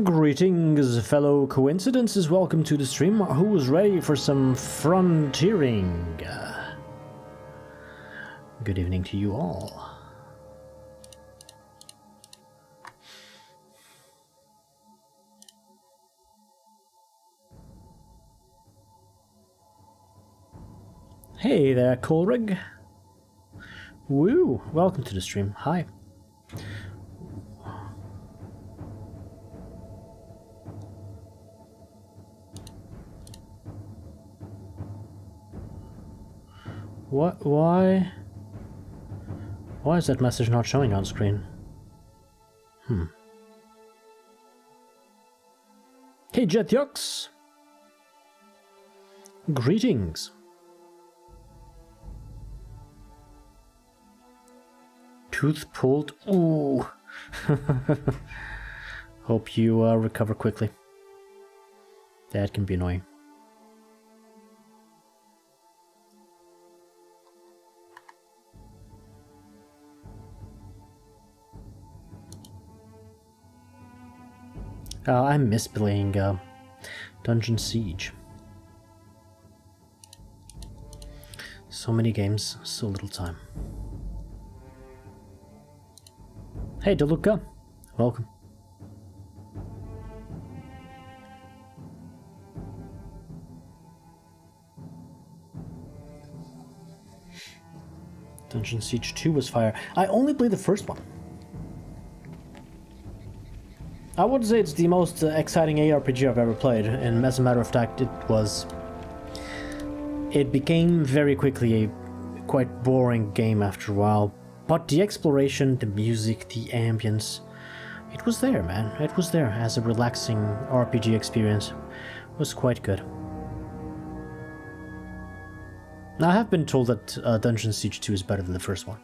Greetings, fellow coincidences. Welcome to the stream. Who's ready for some frontiering? Good evening to you all. Hey there, Colerig. Woo! Welcome to the stream. Hi. What? Why? Why is that message not showing on screen? Hey, Jetyux! Greetings. Tooth pulled. Ooh. Hope you recover quickly. That can be annoying. I miss playing Dungeon Siege. So many games, so little time. Hey, DeLuca, welcome. Dungeon Siege 2 was fire. I only played the first one. I would say it's the most exciting ARPG I've ever played, and as a matter of fact, it became very quickly a quite boring game after a while. But the exploration, the music, the ambience, it was there, man. It was there as a relaxing RPG experience. It was quite good. Now, I have been told that Dungeon Siege 2 is better than the first one.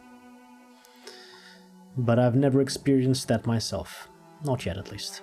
But I've never experienced that myself. Not yet, at least.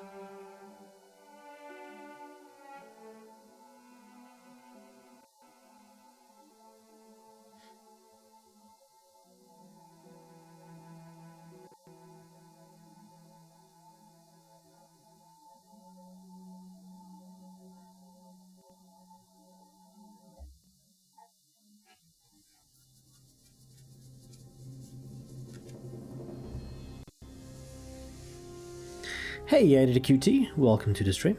Hey, Editor QT, welcome to the stream.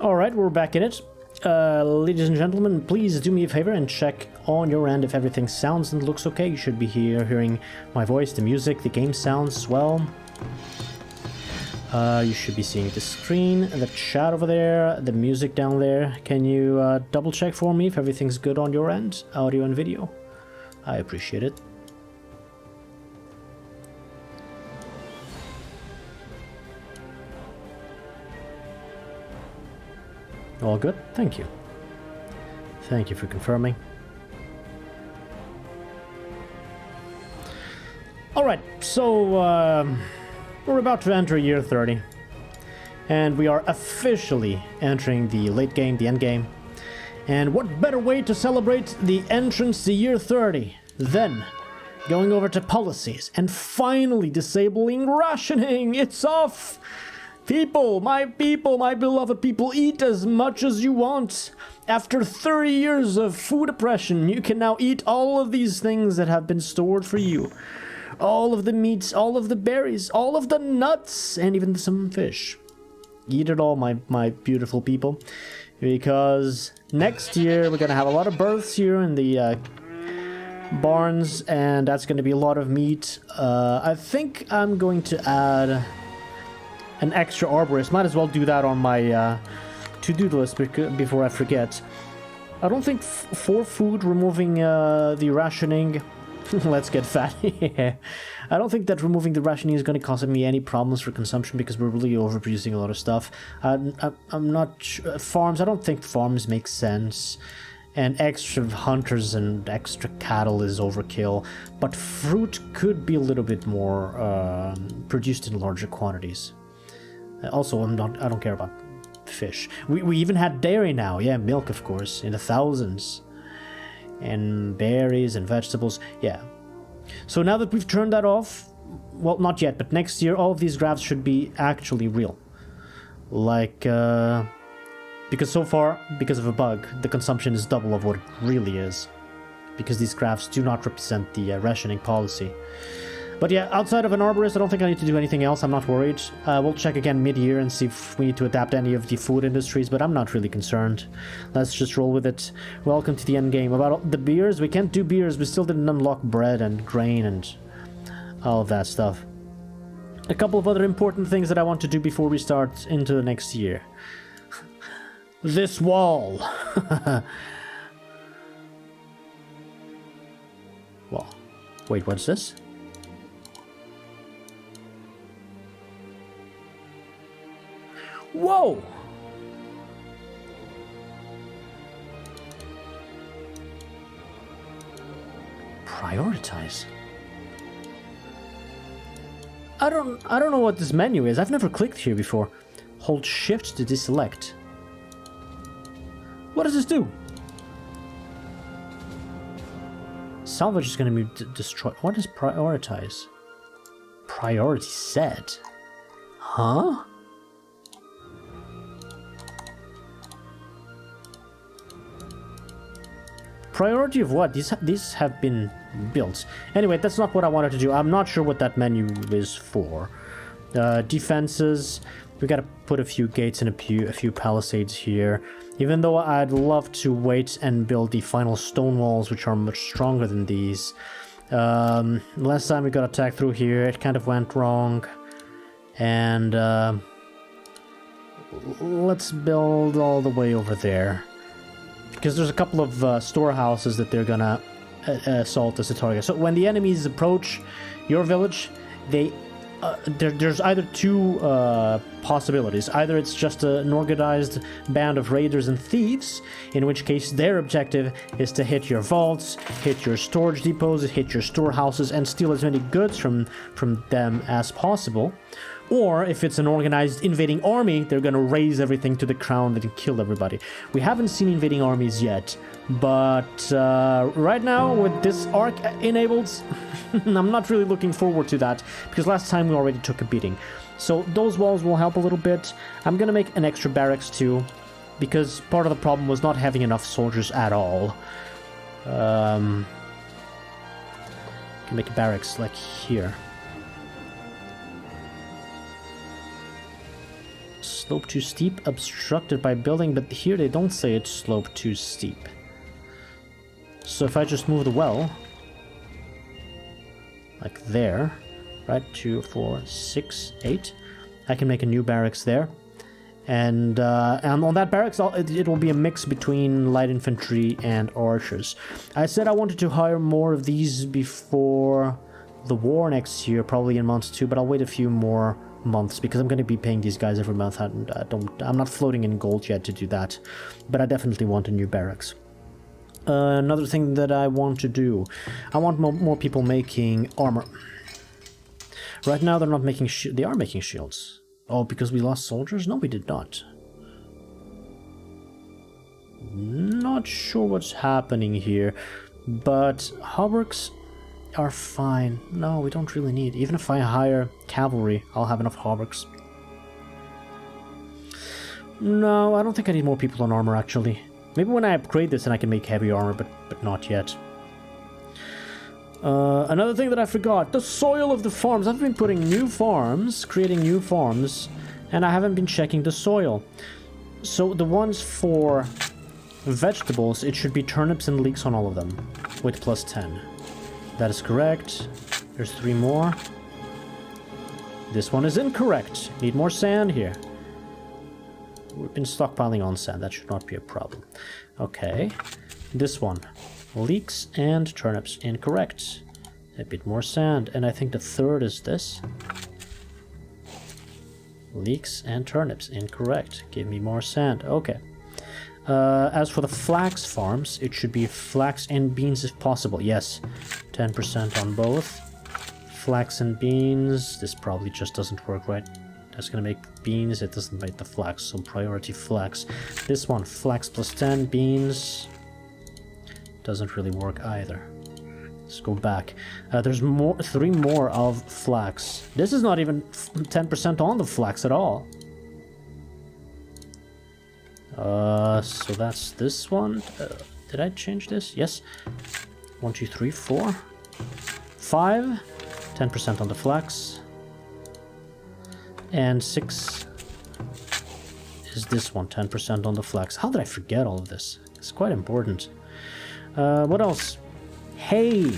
Alright, we're back in it. Ladies and gentlemen, please do me a favor and check on your end if everything sounds and looks okay. You should be hearing my voice, the music, the game sounds as well. You should be seeing the screen, the chat over there, the music down there. Can you double check for me if everything's good on your end, audio and video? I appreciate it. All good? Thank you. Thank you for confirming. Alright, so we're about to enter year 30. And we are officially entering the late game, the end game. And what better way to celebrate the entrance to year 30 than going over to policies, and finally disabling rationing. It's off! People, my beloved people, eat as much as you want. After 30 years of food oppression, you can now eat all of these things that have been stored for you. All of the meats, all of the berries, all of the nuts, and even some fish. Eat it all, my beautiful people. Because next year, we're going to have a lot of births here in the barns, and that's going to be a lot of meat. I think I'm going to add an extra arborist. Might as well do that on my to-do list before I forget. I don't think for food removing the rationing... Let's get fat. I don't think that removing the rationing is going to cause me any problems for consumption because we're really overproducing a lot of stuff. I'm not sure. Farms, I don't think farms make sense. And extra hunters and extra cattle is overkill. But fruit could be a little bit more produced in larger quantities. Also, I don't care about fish. We even had dairy now. Yeah, milk, of course, in the thousands. And berries and vegetables. Yeah. So now that we've turned that off, well, not yet, but next year all of these graphs should be actually real. Like, because so far, because of a bug, the consumption is double of what it really is. Because these graphs do not represent the rationing policy. But yeah, outside of an arborist, I don't think I need to do anything else. I'm not worried. We'll check again mid-year and see if we need to adapt any of the food industries, but I'm not really concerned. Let's just roll with it. Welcome to the end game. About the beers, we can't do beers. We still didn't unlock bread and grain and all of that stuff. A couple of other important things that I want to do before we start into the next year. This wall. Well, wait, what's this? Whoa! Prioritize. I don't know what this menu is. I've never clicked here before. Hold shift to deselect. What does this do? Salvage is going to be destroyed. What is prioritize? Priority set. Huh? Priority of what? These have been built. Anyway, that's not what I wanted to do. I'm not sure what that menu is for. Defenses. We gotta put a few gates and a few palisades here. Even though I'd love to wait and build the final stone walls, which are much stronger than these. Last time we got attacked through here, it kind of went wrong. And let's build all the way over there. Because there's a couple of storehouses that they're gonna assault as a target. So when the enemies approach your village, there's either two possibilities. Either it's just an organized band of raiders and thieves, in which case their objective is to hit your vaults, hit your storage depots, hit your storehouses, and steal as many goods from them as possible. Or if it's an organized invading army, they're gonna raise everything to the crown and kill everybody. We haven't seen invading armies yet, but right now with this arc enabled, I'm not really looking forward to that, because last time we already took a beating. So those walls will help a little bit. I'm gonna make an extra barracks too, because part of the problem was not having enough soldiers at all. Can make a barracks like here. Slope too steep, obstructed by building, but here they don't say it's slope too steep. So if I just move the well, like there, right, 2, 4, 6, 8, I can make a new barracks there. And on that barracks, it will be a mix between light infantry and archers. I said I wanted to hire more of these before the war next year, probably in month 2, but I'll wait a few more months because I'm going to be paying these guys every month, and I'm not floating in gold yet to do that, but I definitely want a new barracks. Another thing that I want to do, I want more people making armor. Right now they're not making they are making shields. Oh, because we lost soldiers? No, we did not. Not sure what's happening here, but hauberks, are fine. No, we don't really need. Even if I hire cavalry, I'll have enough hauberks. No, I don't think I need more people on armor, actually. Maybe when I upgrade this and I can make heavy armor, but not yet. Another thing that I forgot, the soil of the farms. I've been putting new farms, creating new farms, and I haven't been checking the soil. So the ones for vegetables, it should be turnips and leeks on all of them, with plus 10. That is correct. There's 3 more. This one is incorrect. Need more sand here. We've been stockpiling on sand. That should not be a problem. Okay. This one. Leeks and turnips. Incorrect. A bit more sand. And I think the third is this. Leeks and turnips. Incorrect. Give me more sand. Okay. As for the flax farms, it should be flax and beans if possible. Yes. 10% on both. Flax and beans. This probably just doesn't work right. That's gonna make beans, it doesn't make the flax, so priority flax. This one, flax plus 10, beans. Doesn't really work either. Let's go back. There's 3 more of flax. This is not even 10% on the flax at all. So that's this one. Did I change this? Yes. 1, 2, 3, 4. 5. 10% on the flax. And 6 is this one, 10% on the flax. How did I forget all of this? It's quite important. What else? Hay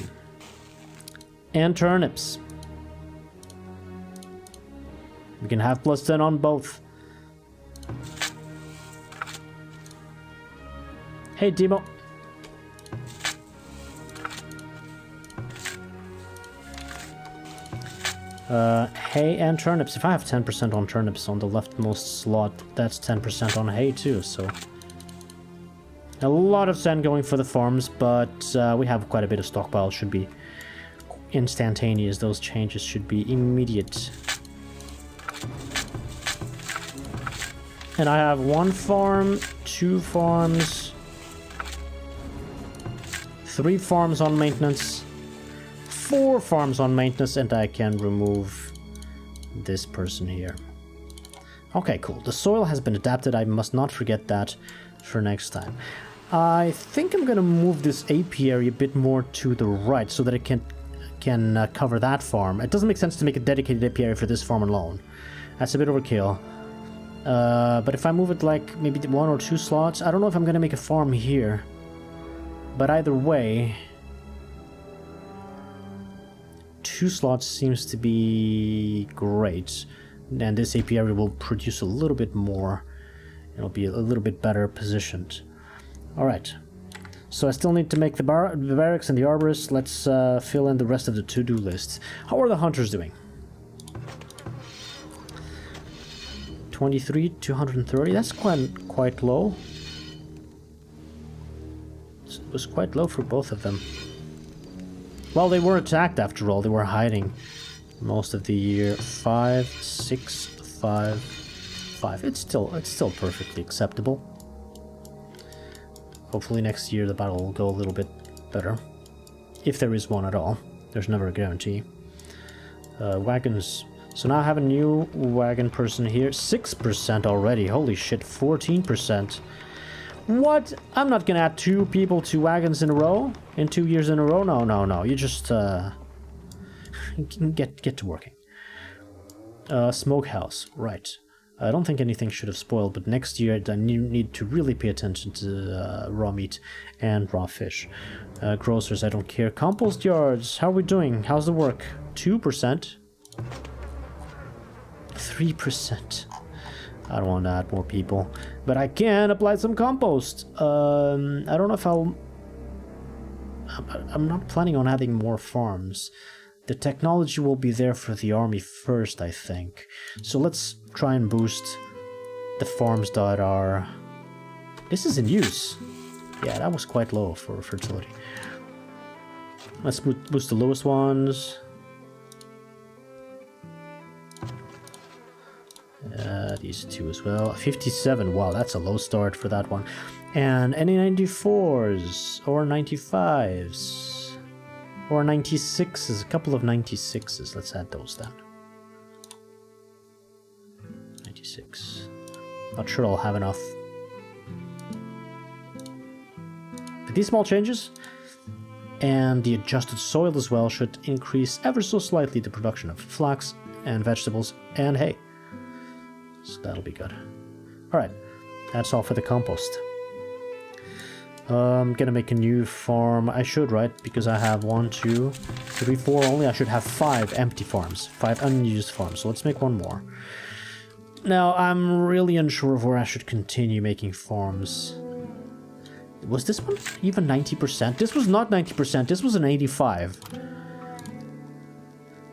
and turnips. We can have plus 10 on both. Hey, Demo. Hay and turnips. If I have 10% on turnips on the leftmost slot, that's 10% on hay too, so... A lot of sand going for the farms, but we have quite a bit of stockpile. Should be instantaneous. Those changes should be immediate. And I have 1 farm, 2 farms, 3 farms on maintenance, 4 farms on maintenance, and I can remove this person here. Okay, cool. The soil has been adapted. I must not forget that for next time. I think I'm gonna move this apiary a bit more to the right so that it can cover that farm. It doesn't make sense to make a dedicated apiary for this farm alone. That's a bit overkill. But if I move it like maybe 1 or 2 slots, I don't know if I'm gonna make a farm here. But either way, 2 slots seems to be great. And this apiary will produce a little bit more. It'll be a little bit better positioned. Alright. So I still need to make the barracks and the arborist. Let's fill in the rest of the to-do list. How are the hunters doing? 23, 230. That's quite low. It was quite low for both of them. Well, they were attacked after all. They were hiding most of the year. 5, 6, 5, 5. It's still perfectly acceptable. Hopefully next year the battle will go a little bit better. If there is one at all. There's never a guarantee. Wagons. So now I have a new wagon person here. 6% already. Holy shit, 14%. What? I'm not gonna add 2 people to wagons in a row? In 2 years in a row? No, no, no. You just get to working. Smokehouse. Right. I don't think anything should have spoiled, but next year I need to really pay attention to raw meat and raw fish. Grocers, I don't care. Compost yards, how are we doing? How's the work? 2%? 3%. I don't want to add more people, but I can apply some compost. I don't know if I'm not planning on adding more farms. The technology will be there for the army first, I think. So let's try and boost the farms that are... This is in use. Yeah, that was quite low for fertility. Let's boost the lowest ones. These 2 as well. 57. Wow, that's a low start for that one. And any 94s or 95s? Or 96s, a couple of 96s. Let's add those then. 96. Not sure I'll have enough. But these small changes and the adjusted soil as well should increase ever so slightly the production of flax and vegetables and hay. So that'll be good. Alright, that's all for the compost. I'm gonna make a new farm. I should, right? Because I have 1, 2, 3, 4 only. I should have 5 empty farms. 5 unused farms. So let's make one more. Now, I'm really unsure of where I should continue making farms. Was this one even 90%? This was not 90%. This was an 85.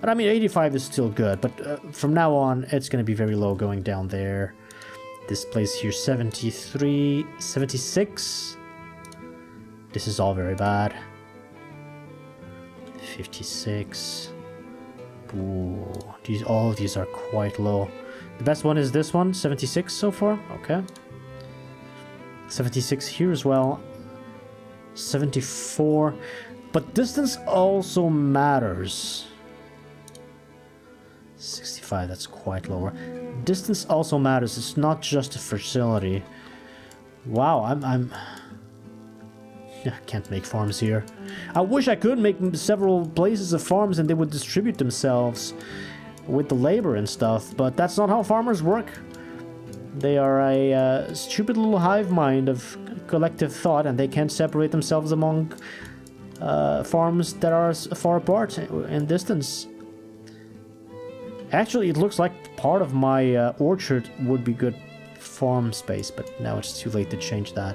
But I mean, 85 is still good. But from now on, it's gonna be very low going down there. This place here, 73, 76. This is all very bad. 56. Ooh, all of these are quite low. The best one is this one, 76 so far. Okay. 76 here as well. 74. But distance also matters. 65, that's quite lower. Distance also matters. It's not just a facility. Wow, I can't make farms here. I wish I could make several places of farms and they would distribute themselves with the labor and stuff, but that's not how farmers work. They are a stupid little hive mind of collective thought, and they can't separate themselves among farms that are far apart in distance. Actually, it looks like part of my orchard would be good farm space, but now it's too late to change that.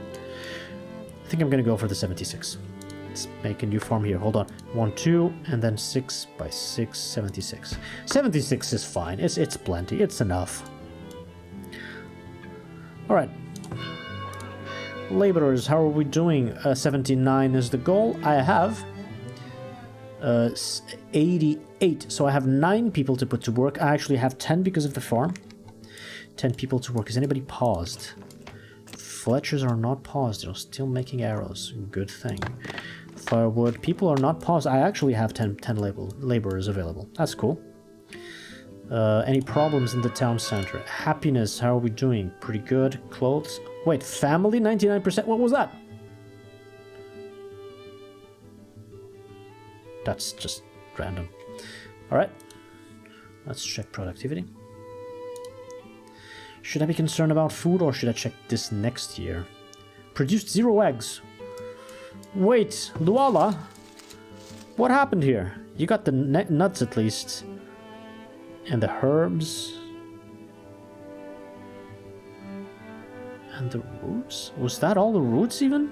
I think I'm gonna go for the 76. Let's make a new farm here. Hold on. 1, 2, and then 6 by 6, 76. 76 is fine. It's plenty. It's enough. Alright. Laborers, how are we doing? 79 is the goal. I have 88. So I have 9 people to put to work. I actually have 10 because of the farm. 10 people to work. Is anybody paused? Fletchers are not paused. They're still making arrows. Good thing. Firewood. People are not paused. I actually have 10 laborers available. That's cool. Any problems in the town center? Happiness. How are we doing? Pretty good. Clothes. Wait, family? 99%? What was that? That's just random. Alright. Let's check productivity. Should I be concerned about food, or should I check this next year? Produced 0 eggs. Wait, Luala? What happened here? You got the nuts at least. And the herbs. And the roots? Was that all the roots even?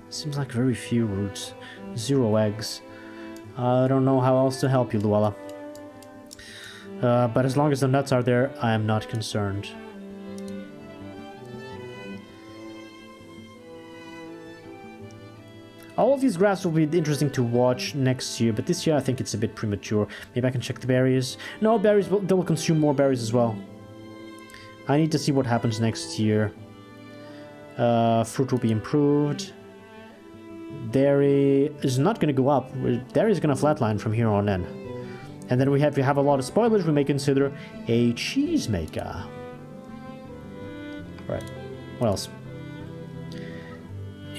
Seems like very few roots. 0 eggs. I don't know how else to help you, Luala. But as long as the nuts are there, I am not concerned. All of these graphs will be interesting to watch next year, but this year I think it's a bit premature. Maybe I can check the berries. No, berries, they will consume more berries as well. I need to see what happens next year. Fruit will be improved. Dairy is not going to go up. Dairy is going to flatline from here on in. And then if we have a lot of spoilage, we may consider a cheese maker. Right. What else?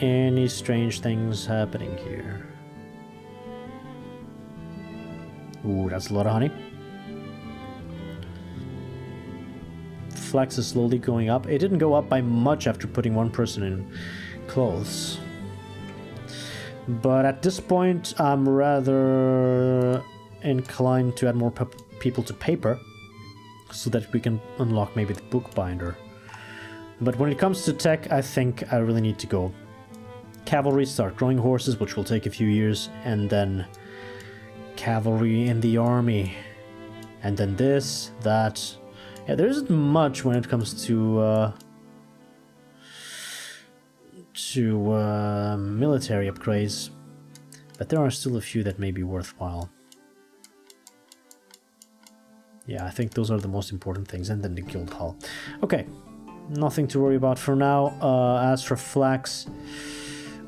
Any strange things happening here? Ooh, that's a lot of honey. Flax is slowly going up. It didn't go up by much after putting 1 person in clothes. But at this point, I'm rather inclined to add more people to paper so that we can unlock maybe the bookbinder. But when it comes to tech, I think I really need to go cavalry, start growing horses, which will take a few years, and then cavalry in the army, and then this, that. Yeah, there isn't much when it comes to military upgrades, but there are still a few that may be worthwhile. Yeah, I think those are the most important things, and then the guild hall. Okay, nothing to worry about for now. As for flax,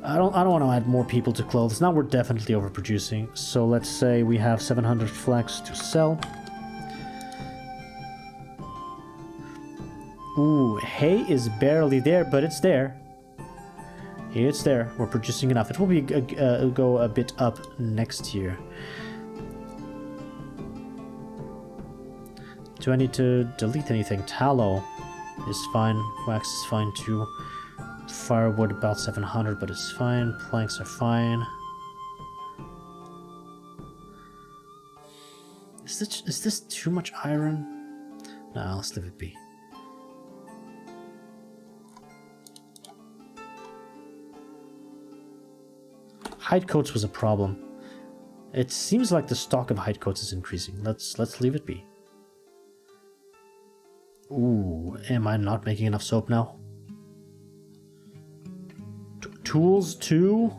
I don't want to add more people to clothes. Now we're definitely overproducing. So let's say we have 700 flax to sell. Ooh, hay is barely there, but it's there. It's there. We're producing enough. It will be go a bit up next year. Do I need to delete anything? Tallow is fine. Wax is fine too. Firewood about 700, but it's fine. Planks are fine. Is this too much iron? No, let's leave it be. Hide coats was a problem. It seems like the stock of hide coats is increasing. Let's leave it be. Ooh, am I not making enough soap now? Tools too?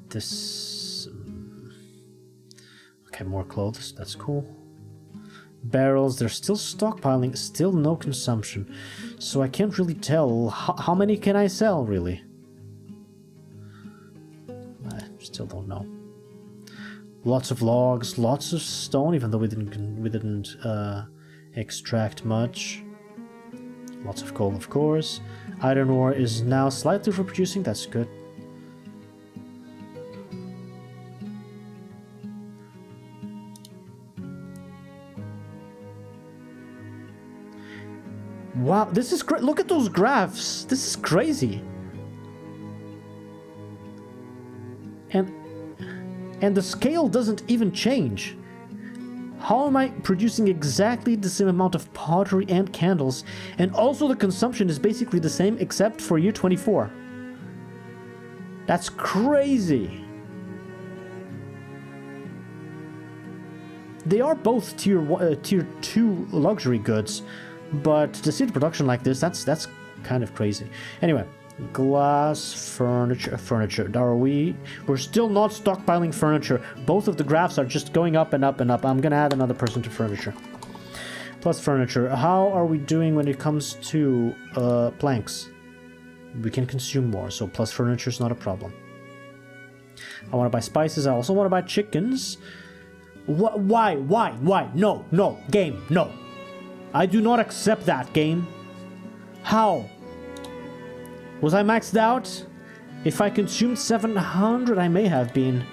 This... Okay, more clothes. That's cool. Barrels, they're still stockpiling. Still no consumption. So I can't really tell. How many can I sell, really? I still don't know. Lots of logs, lots of stone, even though we didn't extract much. Lots of coal, of course. Iron ore is now slightly overproducing. That's good. Wow, this is great. Look at those graphs. This is crazy. And the scale doesn't even change. How am I producing exactly the same amount of pottery and candles, and also the consumption is basically the same except for year 24? That's crazy. They are both tier 2 luxury goods, but to see the production like this, that's kind of crazy. Anyway, glass, furniture. We're still not stockpiling furniture. Both of the graphs are just going up and up and up. I'm gonna add another person to furniture. Plus furniture. How are we doing when it comes to planks? We can consume more, so plus furniture is not a problem. I want to buy spices. I also want to buy chickens. Why? No, game, no. I do not accept that, game. How? Was I maxed out? If I consumed 700, I may have been.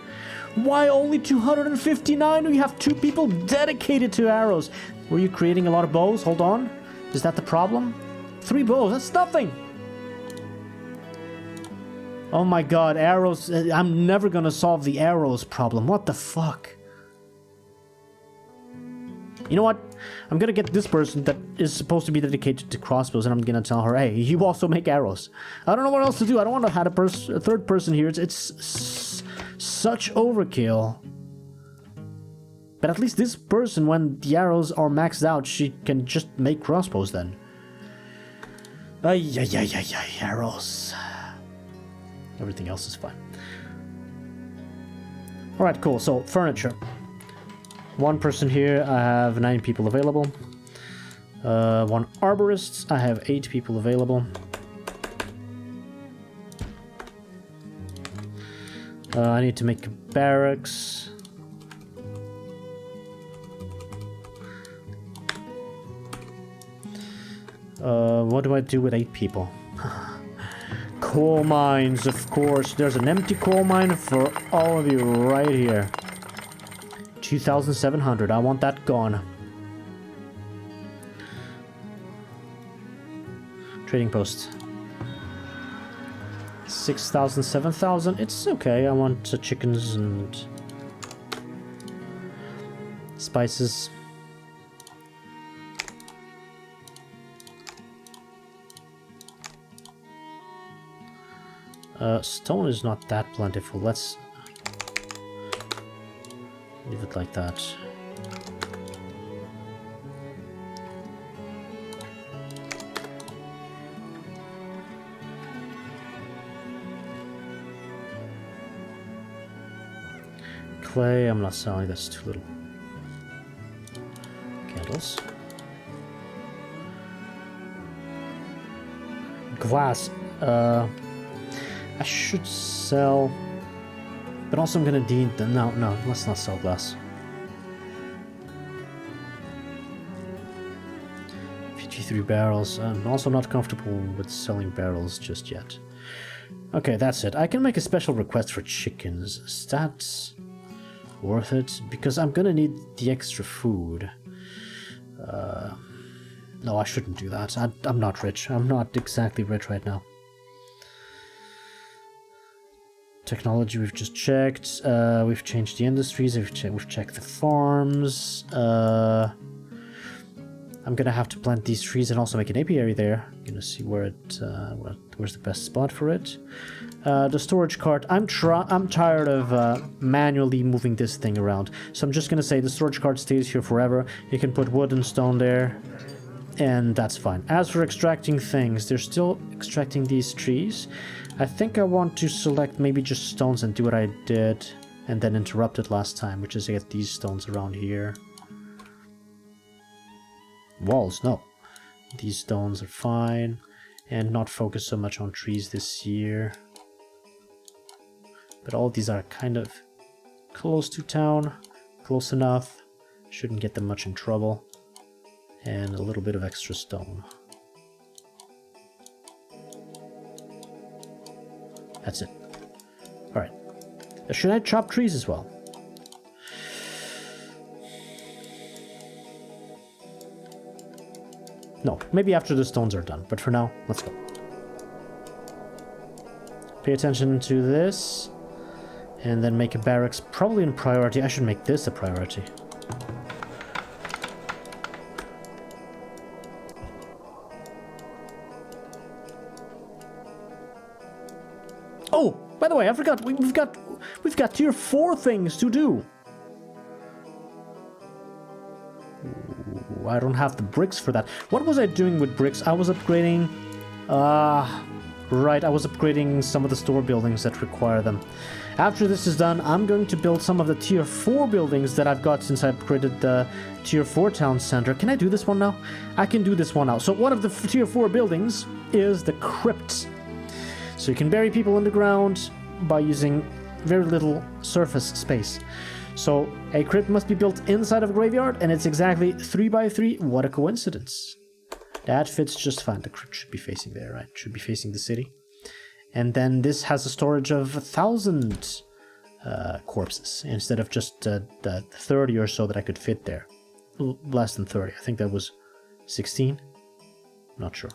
Why only 259? We have 2 people dedicated to arrows. Were you creating a lot of bows? Hold on. Is that the problem? 3 bows, that's nothing. Oh my god, arrows. I'm never gonna solve the arrows problem. What the fuck? You know what? I'm gonna get this person that is supposed to be dedicated to crossbows, and I'm gonna tell her, hey, you also make arrows. I don't know what else to do. I don't want to have a third person here. It's such overkill. But at least this person, when the arrows are maxed out, she can just make crossbows then. Arrows. Everything else is fine. Alright, cool. So, furniture. 1 person here, I have 9 people available. 1 arborist, I have 8 people available. I need to make a barracks. What do I do with 8 people? Coal mines, of course. There's an empty coal mine for all of you right here. 2,700. I want that gone. Trading post. 6,000, 7,000. It's okay. I want chickens and spices. Stone is not that plentiful. Let's leave it like that. Clay, I'm not selling. That's too little. Candles. glass. I should sell, but also I'm gonna need the... No, let's not sell glass. 53 barrels. I'm also not comfortable with selling barrels just yet. Okay, that's it. I can make a special request for chickens. Is that worth it? Because I'm gonna need the extra food. No, I shouldn't do that. I'm not rich. I'm not exactly rich right now. Technology we've just checked. We've changed the industries. We've checked the farms. I'm gonna have to plant these trees and also make an apiary there. I'm gonna see where where's the best spot for it. The storage cart. I'm tired of manually moving this thing around, so I'm just gonna say the storage cart stays here forever. You can put wood and stone there, and that's fine. As for extracting things, they're still extracting these trees. I think I want to select maybe just stones and do what I did and then interrupted last time, which is to get these stones around here. Walls, no. These stones are fine, and not focus so much on trees this year. But all of these are kind of close to town, close enough. Shouldn't get them much in trouble. And a little bit of extra stone. That's it. Alright. Should I chop trees as well? No, maybe after the stones are done, but for now, let's go. Pay attention to this, and then make a barracks probably in priority. I should make this a priority. Oh, by the way, I forgot, we've got tier 4 things to do. I don't have the bricks for that. What was I doing with bricks? I was upgrading... right, I was upgrading some of the store buildings that require them. After this is done, I'm going to build some of the tier 4 buildings that I've got since I upgraded the tier 4 town center. Can I do this one now? I can do this one now. So one of the tier 4 buildings is the crypt. So you can bury people in the ground by using very little surface space. So a crypt must be built inside of a graveyard, and it's exactly 3 by 3. What a coincidence. That fits just fine. The crypt should be facing there, right? Should be facing the city. And then this has a storage of 1,000 corpses instead of just the 30 or so that I could fit there. Less than 30. I think that was 16. Not sure.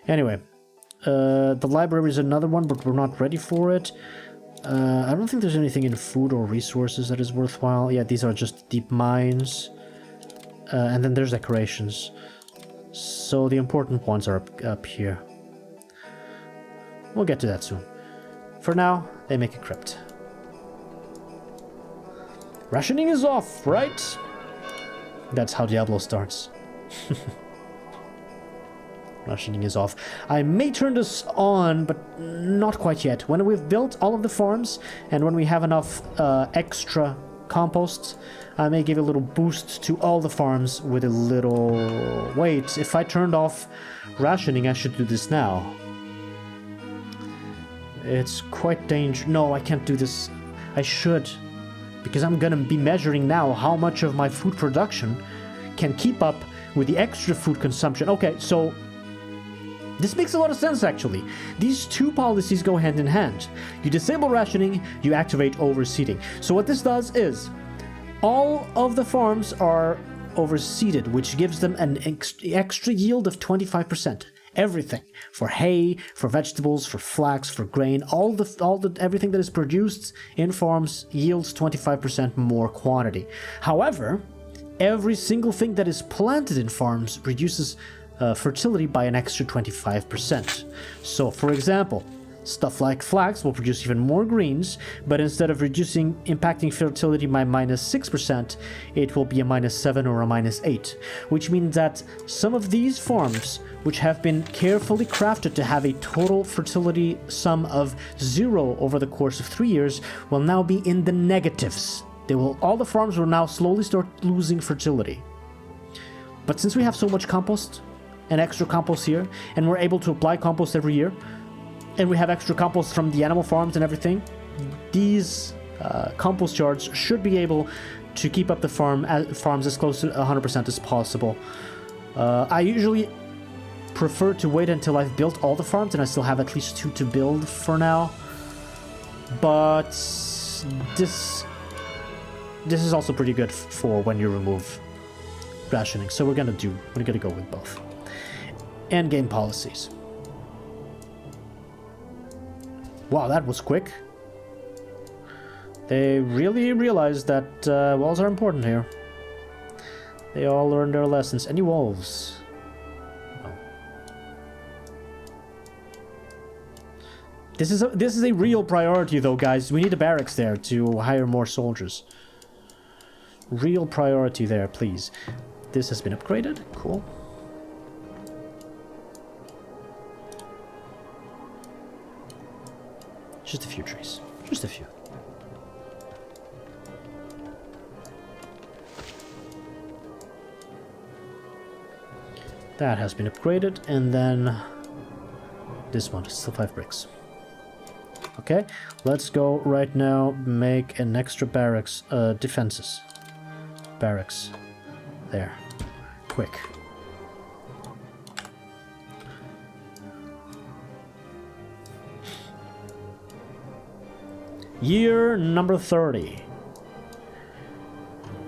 Anyway, the library is another one, but we're not ready for it. I don't think there's anything in food or resources that is worthwhile. Yeah, these are just deep mines. And then there's decorations. So the important ones are up here. We'll get to that soon. For now, they make a crypt. Rationing is off, right? That's how Diablo starts. Rationing is off. I may turn this on, but not quite yet. When we've built all of the farms, and when we have enough extra compost, I may give a little boost to all the farms with a little... Wait, if I turned off rationing, I should do this now. It's quite dangerous. No, I can't do this. I should. Because I'm gonna be measuring now how much of my food production can keep up with the extra food consumption. Okay, so... this makes a lot of sense, actually. These two policies go hand in hand. You disable rationing, you activate overseeding. So what this does is, all of the farms are overseeded, which gives them an extra yield of 25%. Everything. For hay, for vegetables, for flax, for grain, everything that is produced in farms yields 25% more quantity. However, every single thing that is planted in farms reduces fertility by an extra 25%. So, for example, stuff like flax will produce even more greens, but instead of impacting fertility by -6%, it will be a -7 or a -8, which means that some of these farms, which have been carefully crafted to have a total fertility sum of 0 over the course of 3 years, will now be in the negatives. All the farms will now slowly start losing fertility. But since we have so much compost, and extra compost here, and we're able to apply compost every year, and we have extra compost from the animal farms and everything, these compost yards should be able to keep up the farms as close to 100% as possible. I usually prefer to wait until I've built all the farms and I still have at least 2 to build for now, but this is also pretty good for when you remove rationing, so we're gonna go with both. Endgame policies. Wow, that was quick. They really realized that walls are important here. They all learned their lessons. Any wolves? No. This is a real priority though, guys. We need a barracks there to hire more soldiers. Real priority there, please. This has been upgraded. Cool. Just a few trees. Just a few. That has been upgraded, and then this one, still 5 bricks. Okay, let's go right now make an extra barracks, defenses. Barracks. There. Quick. Year number 30.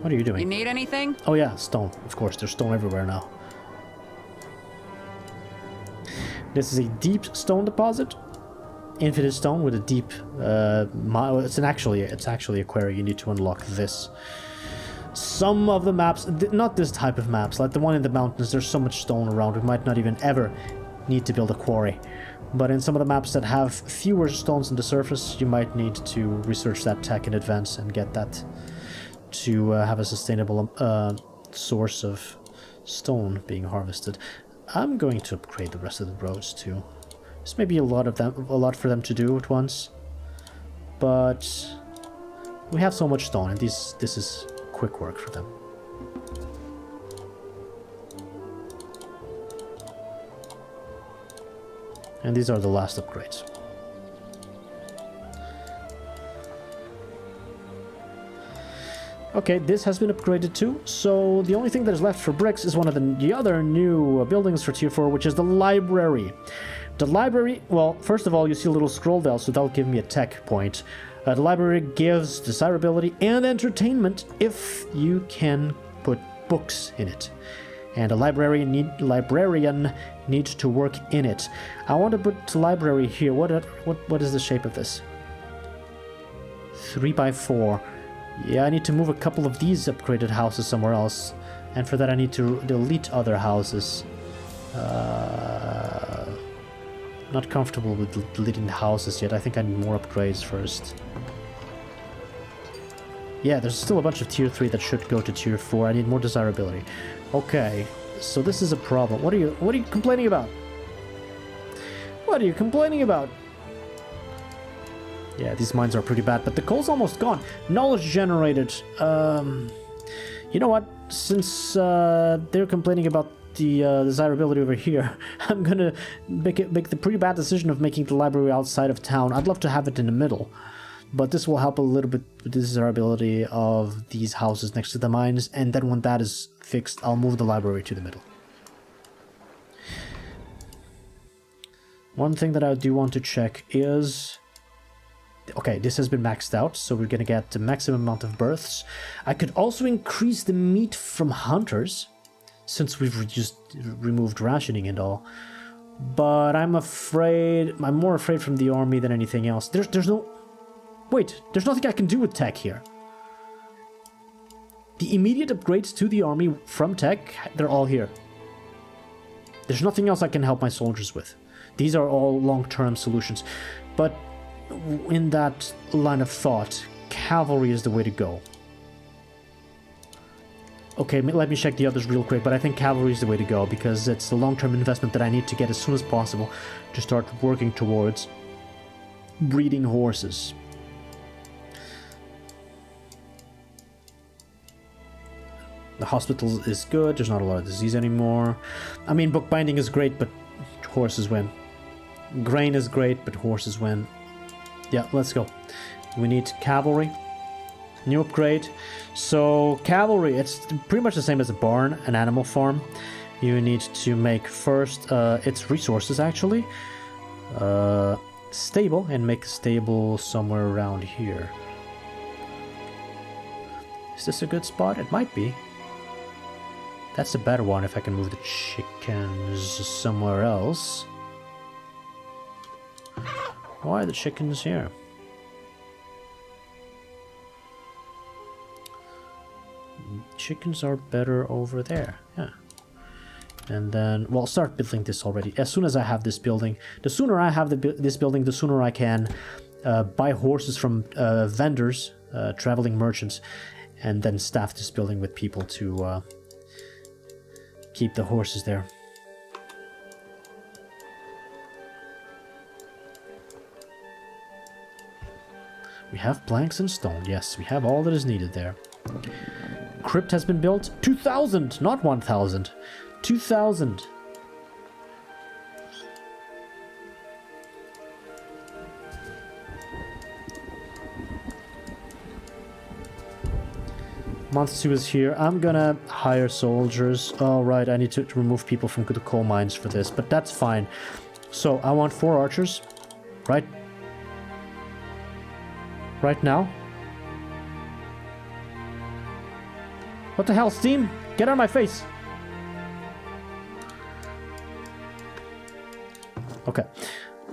What are you doing? You need anything? Oh yeah, stone. Of course, there's stone everywhere now. This is a deep stone deposit. Infinite stone with a deep it's actually a quarry. You need to unlock this. Some of the maps, not this type of maps, like the one in the mountains, there's so much stone around, we might not even ever need to build a quarry. But in some of the maps that have fewer stones on the surface, you might need to research that tech in advance and get that to have a sustainable source of stone being harvested. I'm going to upgrade the rest of the roads too. This may be a lot for them to do at once, but we have so much stone, and this is quick work for them. And these are the last upgrades. Okay, this has been upgraded too, so the only thing that is left for bricks is one of the other new buildings for Tier 4, which is the library. The library, well, first of all, you see a little scroll there, so that'll give me a tech point. The library gives desirability and entertainment if you can put books in it. And a librarian needs to work in it. I want to put library here. What is the shape of this? 3x4. Yeah, I need to move a couple of these upgraded houses somewhere else. And for that I need to delete other houses. Not comfortable with deleting the houses yet. I think I need more upgrades first. Yeah, there's still a bunch of Tier 3 that should go to Tier 4. I need more desirability. Okay, so this is a problem. What are you complaining about? What are you complaining about? Yeah, these mines are pretty bad, but the coal's almost gone. Knowledge generated. You know what? Since they're complaining about the desirability over here, I'm gonna make the pretty bad decision of making the library outside of town. I'd love to have it in the middle, but this will help a little bit with the desirability of these houses next to the mines, and then when that is fixed, I'll move the library to the middle. One thing that I do want to check is... Okay, this has been maxed out, so we're gonna get the maximum amount of births. I could also increase the meat from hunters, since we've just removed rationing and all. But I'm more afraid from the army than anything else. There's no... Wait, there's nothing I can do with tech here. The immediate upgrades to the army from tech, they're all here. There's nothing else I can help my soldiers with. These are all long-term solutions. But in that line of thought, cavalry is the way to go. Okay, let me check the others real quick, but I think cavalry is the way to go, because it's a long-term investment that I need to get as soon as possible to start working towards breeding horses. The hospital is good, there's not a lot of disease anymore. I mean, bookbinding is great, but horses win. Grain is great, but horses win. Yeah, let's go. We need cavalry. New upgrade. So, cavalry, it's pretty much the same as a barn, an animal farm. You need to make first its resources, actually. Stable, and make a stable somewhere around here. Is this a good spot? It might be. That's a better one if I can move the chickens somewhere else. Why are the chickens here? Chickens are better over there. Yeah. And then, well, start building this already. As soon as I have this building, the sooner I have this building, the sooner I can buy horses from vendors, traveling merchants, and then staff this building with people to keep the horses there. We have planks and stone. Yes, we have all that is needed there. Crypt has been built. 2,000, not 1,000. 2,000. Month 2 is here. I'm gonna hire soldiers. Oh, right, I need to remove people from the coal mines for this, but that's fine. So, I want 4 archers. Right now. What the hell, Steam? Get out of my face! Okay.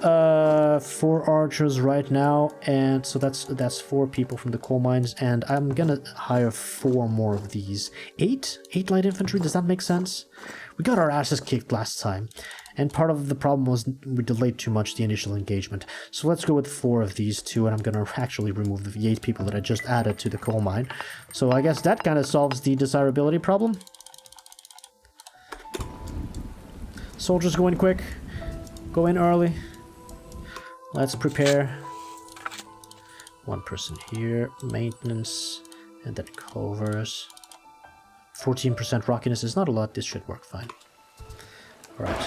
4 archers right now, and so that's 4 people from the coal mines, and I'm gonna hire 4 more of these. 8 light infantry, does that make sense? We got our asses kicked last time, and part of the problem was we delayed too much the initial engagement. So let's go with 4 of these 2, and I'm gonna actually remove the 8 people that I just added to the coal mine. So I guess that kind of solves the desirability problem. Soldiers go in quick. Go in early. Let's prepare. 1 person here. Maintenance. And then covers. 14% rockiness is not a lot. This should work fine. Alright.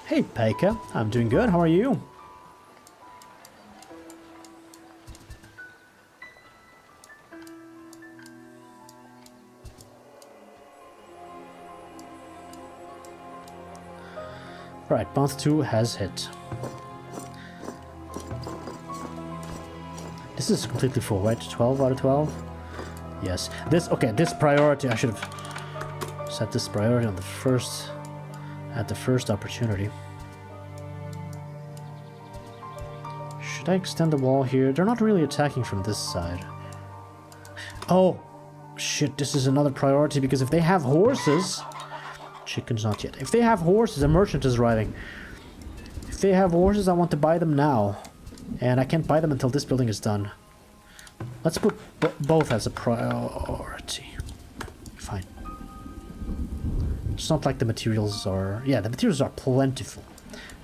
Hey, Pekka. I'm doing good. How are you? Right, month 2 has hit. This is completely full, right? 12 out of 12? Yes. This priority, I should have set this priority on at the first opportunity. Should I extend the wall here? They're not really attacking from this side. Oh, shit, this is another priority, because if they have horses... Chickens not yet. If they have horses, a merchant is arriving. If they have horses, I want to buy them now. And I can't buy them until this building is done. Let's put both as a priority. Fine. It's not like the materials are... Yeah, the materials are plentiful.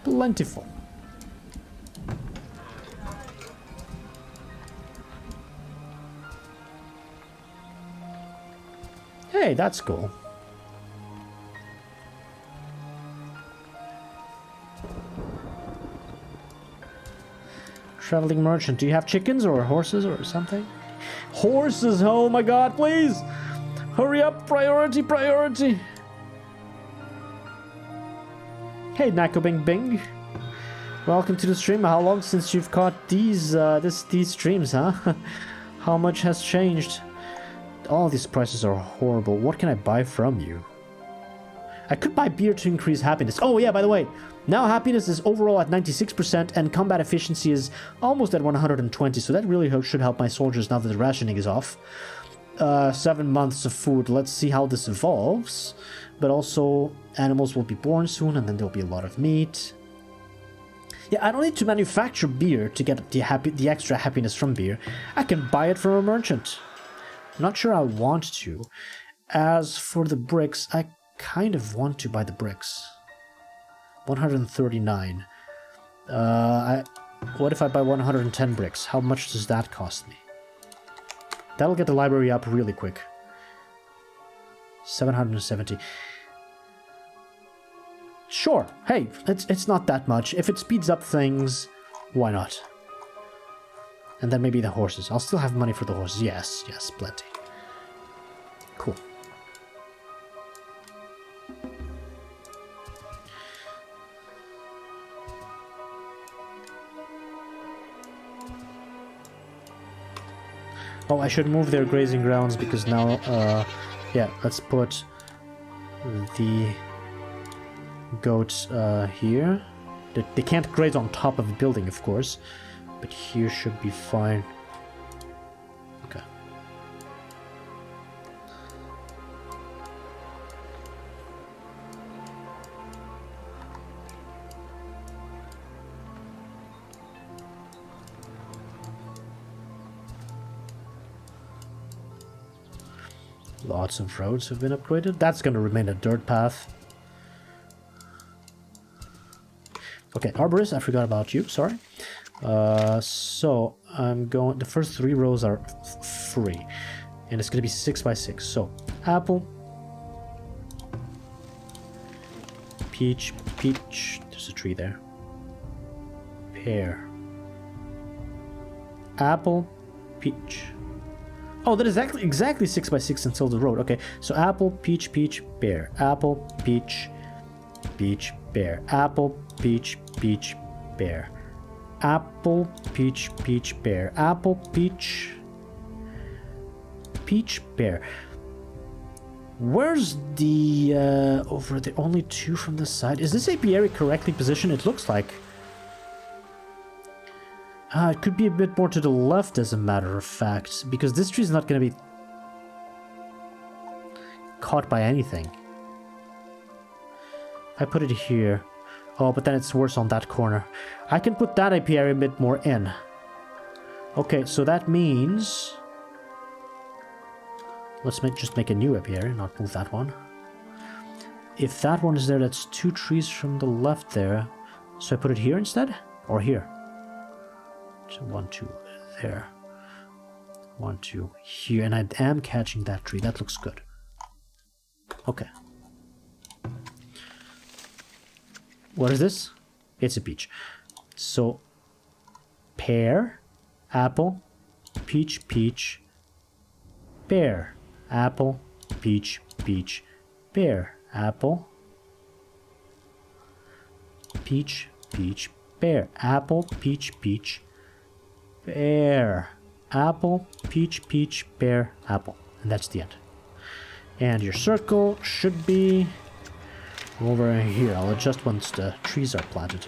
Plentiful. Hey, that's cool. Traveling merchant, do you have chickens or horses or something? Horses, oh my god, please! Hurry up, priority, priority! Hey, Nako Bing Bing. Welcome to the stream. How long since you've caught these streams, huh? How much has changed? All these prices are horrible. What can I buy from you? I could buy beer to increase happiness. Oh yeah, by the way, now happiness is overall at 96% and combat efficiency is almost at 120, so that really should help my soldiers now that the rationing is off. 7 months of food. Let's see how this evolves. But also, animals will be born soon, and then there'll be a lot of meat. Yeah, I don't need to manufacture beer to get the extra happiness from beer. I can buy it from a merchant. Not sure I want to. As for the bricks, I kind of want to buy the bricks. 139. What if I buy 110 bricks? How much does that cost me? That'll get the library up really quick. 770. Sure. Hey, it's not that much. If it speeds up things, why not? And then maybe the horses. I'll still have money for the horses. Yes, yes, plenty. Cool. Oh, I should move their grazing grounds because now, yeah, let's put the goats here. They can't graze on top of the building, of course, but here should be fine. Okay. Lots of roads have been upgraded. That's going to remain a dirt path. Okay, Arborist, I forgot about you, sorry. So, I'm going... The first 3 rows are free. And it's going to be 6 by 6. So, apple. Peach, peach. There's a tree there. Pear. Apple, peach. Oh, that is exactly 6 by 6 until the road. Okay, so apple, peach, peach, pear. Apple, peach, peach, pear. Apple, peach, peach, pear. Apple, peach, peach, pear. Apple, peach, peach, pear. Where's the over the only 2 from the side? Is this apiary correctly positioned? It looks like. It could be a bit more to the left, as a matter of fact, because this tree is not going to be caught by anything. I put it here. Oh, but then it's worse on that corner. I can put that apiary a bit more in. Okay, so that means... Let's just make a new apiary, not move that one. If that one is there, that's 2 trees from the left there. So I put it here instead? Or here? So 1, 2 there. 1, 2 here. And I am catching that tree. That looks good. Okay. What is this? It's a peach. So, pear, apple, peach, peach, pear, apple, peach, peach, pear, apple, peach, peach, pear, apple, peach, peach, pear, apple, peach, peach, pear, apple. And that's the end. And your circle should be over here. I'll adjust once the trees are planted.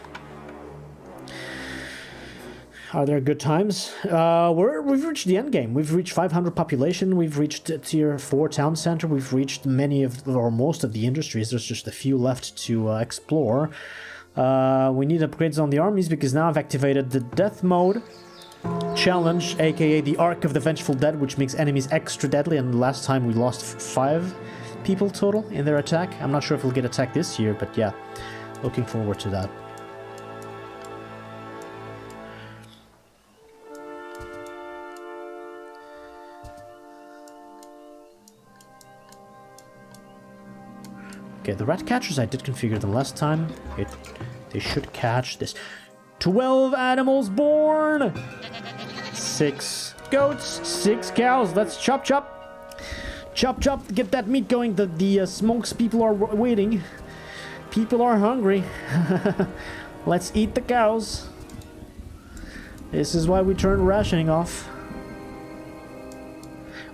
Are there good times? We've reached the end game. We've reached 500 population. We've reached tier 4 town center. We've reached many of, or most of the industries. There's just a few left to explore. We need upgrades on the armies because now I've activated the death mode challenge, aka the Arc of the Vengeful Dead, which makes enemies extra deadly. And last time we lost 5 people total in their attack. I'm not sure if we'll get attacked this year, but yeah, looking forward to that. Okay, the rat catchers, I did configure them last time. They should catch this. 12 animals born! 6 goats, 6 cows. Let's chop chop. Chop chop, get that meat going. The smokes people are waiting. People are hungry. Let's eat the cows. This is why we turn rationing off.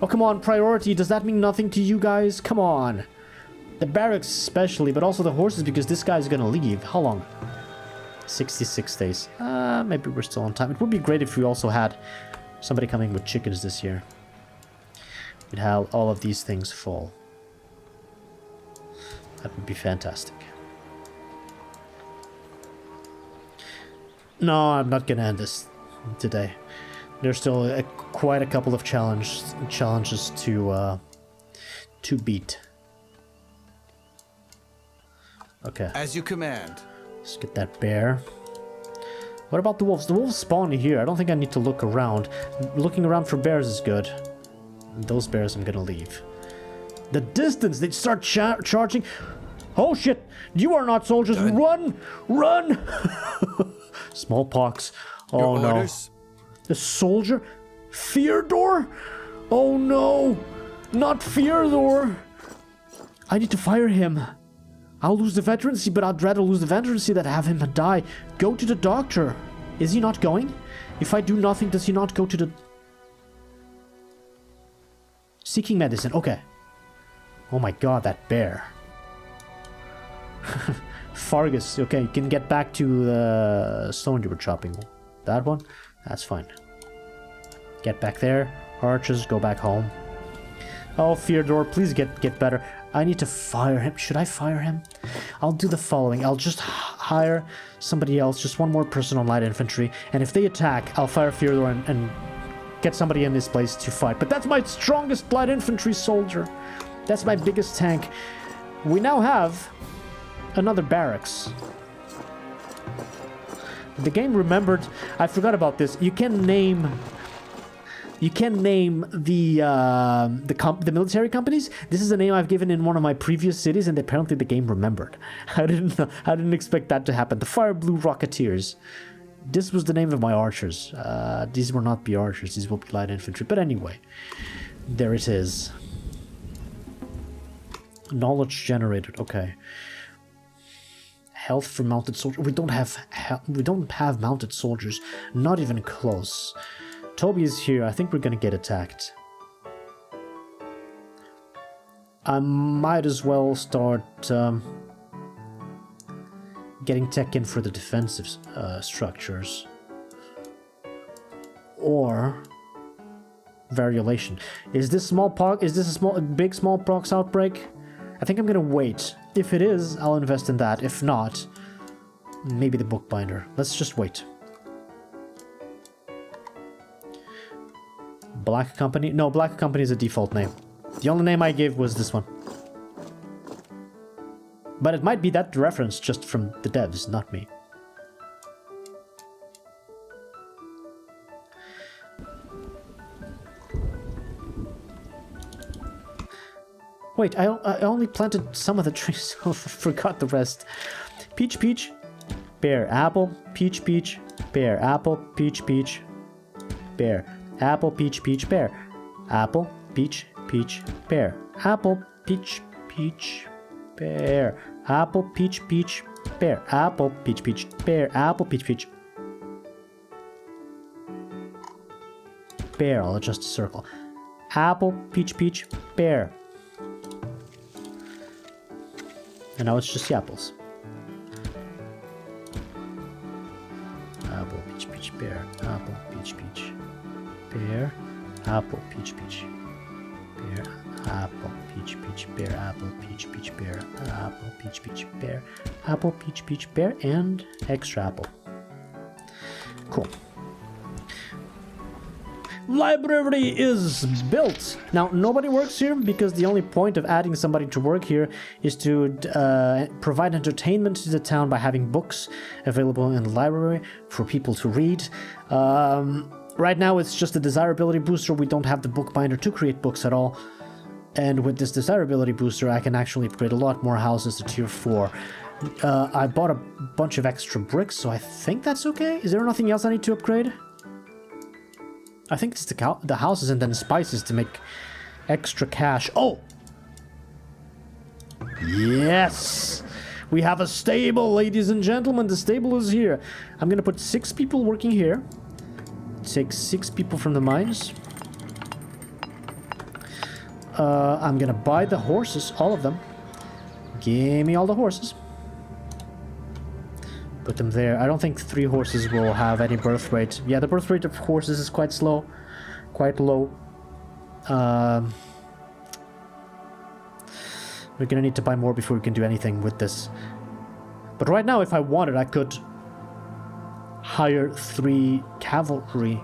Oh, come on, priority. Does that mean nothing to you guys? Come on. The barracks especially, but also the horses, because this guy's gonna leave. How long? 66 days. Maybe we're still on time. It would be great if we also had somebody coming with chickens this year. We'd have all of these things full. That would be fantastic. No, I'm not gonna end this today. There's still quite a couple of challenges to beat. Okay. As you command. Let's get that bear. What about the wolves? The wolves spawn here. I don't think I need to look around. Looking around for bears is good. Those bears I'm gonna leave. The distance, they start charging. Oh shit! You are not soldiers! Done. Run! Run! Smallpox. Oh no. Orders? The soldier? Fyodor? Oh no! Not Fyodor! I need to fire him. I'll lose the veterancy, but I'd rather lose the veterancy than have him die. Go to the doctor. Is he not going? If I do nothing, does he not go to the... Seeking medicine. Okay. Oh my god, that bear. Farthest. Okay, you can get back to the stone you were chopping. That one? That's fine. Get back there. Archers, go back home. Oh, Fyodor, please get better. I need to fire him. Should I fire him? I'll do the following. I'll just hire somebody else, just one more person on light infantry, and if they attack, I'll fire Fyodor and get somebody in this place to fight. But that's my strongest light infantry soldier. That's my biggest tank. We now have another barracks. The game remembered... I forgot about this. You can name the military companies. This is a name I've given in one of my previous cities, and apparently the game remembered. I didn't expect that to happen. The Fire Blue Rocketeers. This was the name of my archers. These will not be archers. These will be light infantry. But anyway, there it is. Knowledge generated. Okay. Health for mounted soldiers. We don't have mounted soldiers. Not even close. Toby is here. I think we're gonna get attacked. I might as well start getting tech in for the defensive structures. Or variolation. Is this a big smallpox outbreak? I think I'm gonna wait. If it is, I'll invest in that. If not, maybe the bookbinder. Let's just wait. Black Company? No, Black Company is a default name. The only name I gave was this one. But it might be that reference just from the devs, not me. Wait, I only planted some of the trees, so I forgot the rest. Peach, peach, pear, apple, peach, peach, pear, apple, peach, peach, pear, apple, peach, peach, pear, apple, peach, peach, pear, apple, peach, peach, pear, apple, peach, peach, pear, apple, peach, peach, pear, apple, peach, peach, pear. I'll adjust the circle. Apple, peach, peach, pear. And now it's just the apples. Apple, peach, peach, pear. Apple, peach, peach, pear. Apple, peach, peach, pear. Apple, peach, peach, pear. Apple, peach, peach, pear. Apple, peach, peach, pear. Apple, peach, peach, pear, and extra apple. Cool. Library is built. Now, nobody works here because the only point of adding somebody to work here is to provide entertainment to the town by having books available in the library for people to read. Right now, it's just a desirability booster. We don't have the bookbinder to create books at all. And with this desirability booster, I can actually upgrade a lot more houses to tier 4. I bought a bunch of extra bricks, so I think that's okay. Is there nothing else I need to upgrade? I think it's the houses and then spices to make extra cash. Oh! Yes! We have a stable, ladies and gentlemen. The stable is here. I'm gonna put 6 people working here. Take 6 people from the mines. I'm gonna buy the horses, all of them. Give me all the horses. Put them there. I don't think 3 horses will have any birth rate. Yeah, the birth rate of horses is quite slow. Quite low. We're gonna need to buy more before we can do anything with this. But right now, if I wanted, I could hire 3 cavalry.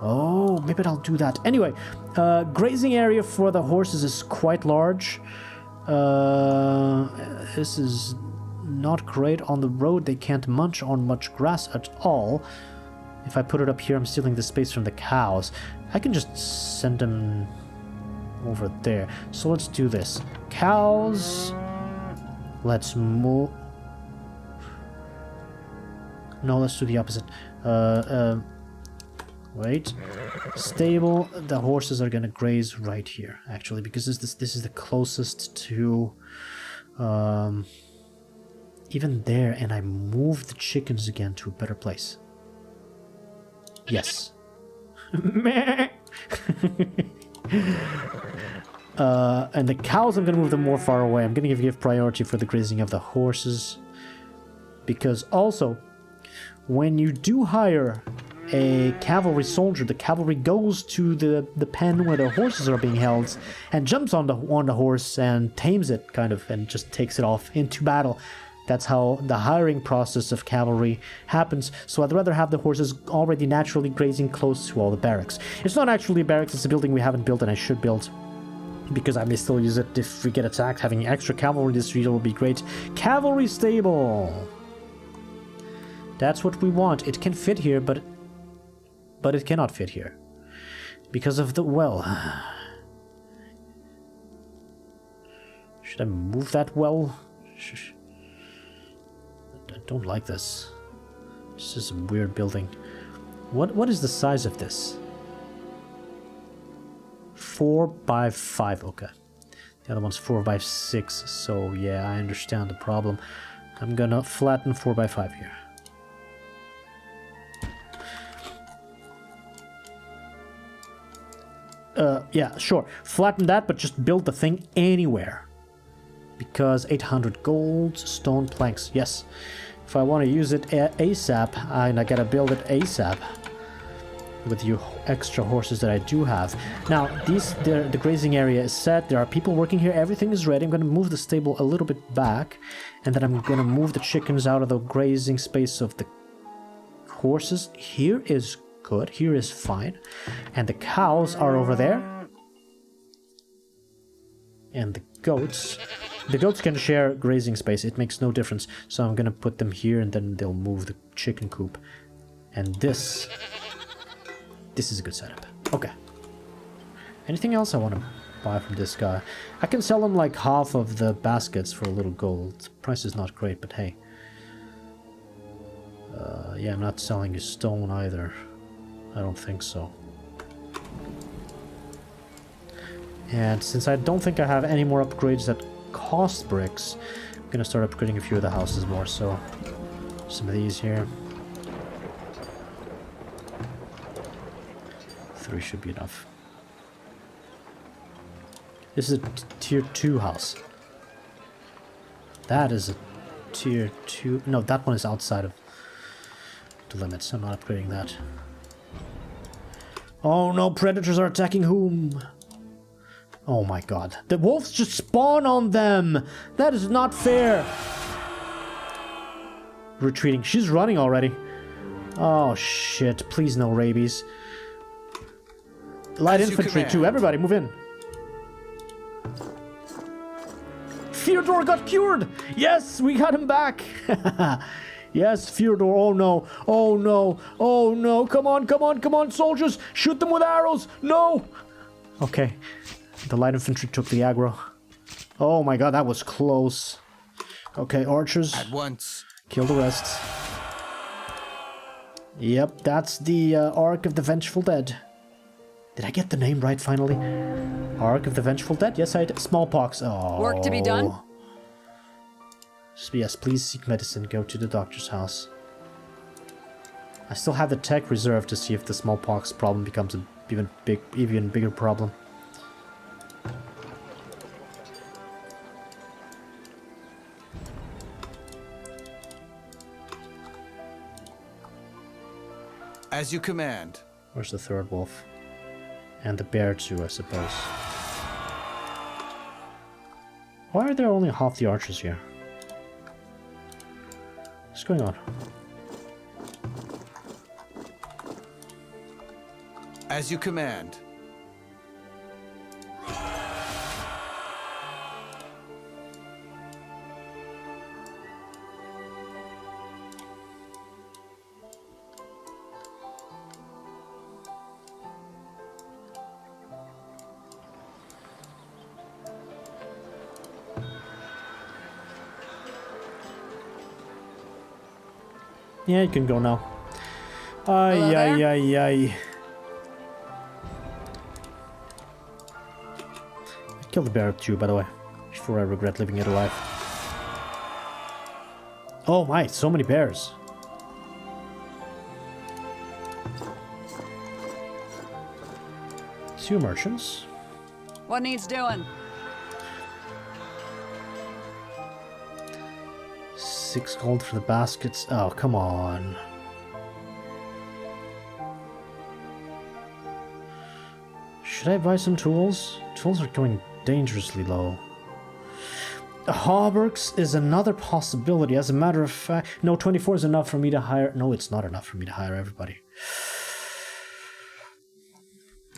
Oh, maybe I'll do that. Anyway, grazing area for the horses is quite large. This is not great. On the road, they can't munch on much grass at all. If I put it up here, I'm stealing the space from the cows. I can just send them over there. So let's do this. Cows. Let's move. No, let's do the opposite. Wait. Stable. The horses are gonna graze right here, actually, because this is the closest to even there, and I moved the chickens again to a better place. Yes. And the cows, I'm gonna move them more far away. I'm gonna give priority for the grazing of the horses, because also when you do hire a cavalry soldier, the cavalry goes to the pen where the horses are being held and jumps on the horse and tames it, kind of, and just takes it off into battle. That's how the hiring process of cavalry happens. So I'd rather have the horses already naturally grazing close to all the barracks. It's not actually a barracks, it's a building we haven't built and I should build, because I may still use it if we get attacked. Having extra cavalry in this region will be great. Cavalry stable! That's what we want. It can fit here, but it cannot fit here. Because of the well. Should I move that well? I don't like this. This is a weird building. What is the size of this? 4 by 5, okay. The other one's 4 by 6, so yeah, I understand the problem. I'm gonna flatten 4 by 5 here. Yeah, sure. Flatten that, but just build the thing anywhere. Because 800 gold, stone planks, yes. If I want to use it ASAP, I gotta build it ASAP. With the extra horses that I do have. Now, the grazing area is set. There are people working here. Everything is ready. I'm going to move the stable a little bit back. And then I'm going to move the chickens out of the grazing space of the horses. Here is good. Here is fine. And the cows are over there. And the goats... The goats can share grazing space. It makes no difference. So I'm going to put them here and then they'll move the chicken coop. And this is a good setup. Okay. Anything else I want to buy from this guy? I can sell him like half of the baskets for a little gold. Price is not great, but hey. Yeah, I'm not selling his stone either. I don't think so. And since I don't think I have any more upgrades that cost bricks, I'm gonna start upgrading a few of the houses more, so some of these here. 3 should be enough. This is a tier 2 house. That is a tier 2... No, that one is outside of the limits. I'm not upgrading that. Oh no, predators are attacking whom? Oh my god. The wolves just spawn on them! That is not fair! Retreating. She's running already. Oh shit. Please no rabies. Light infantry too. Everybody move in. Fyodor got cured! Yes, we got him back! Yes, Fyodor. Oh no. Oh no. Oh no. Come on, come on, come on, soldiers! Shoot them with arrows! No! Okay. The light infantry took the aggro. Oh my god, that was close. Okay, archers. At once. Kill the rest. Yep, that's the Ark of the Vengeful Dead. Did I get the name right finally? Ark of the Vengeful Dead? Yes, I did. Smallpox. Oh. Work to be done? Yes, please seek medicine. Go to the doctor's house. I still have the tech reserved to see if the smallpox problem becomes an even bigger problem. As you command. Where's the third wolf? And the bear too, I suppose. Why are there only half the archers here? What's going on? As you command. Yeah, you can go now. Ay, ay, ay, ay. I killed the bear too, by the way, before I regret leaving it alive. Oh my, so many bears. Two merchants. What needs doing? 6 gold for the baskets. Oh, come on. Should I buy some tools? Tools are going dangerously low. Hauberks is another possibility. As a matter of fact, no, 24 is enough for me to hire. No, it's not enough for me to hire everybody.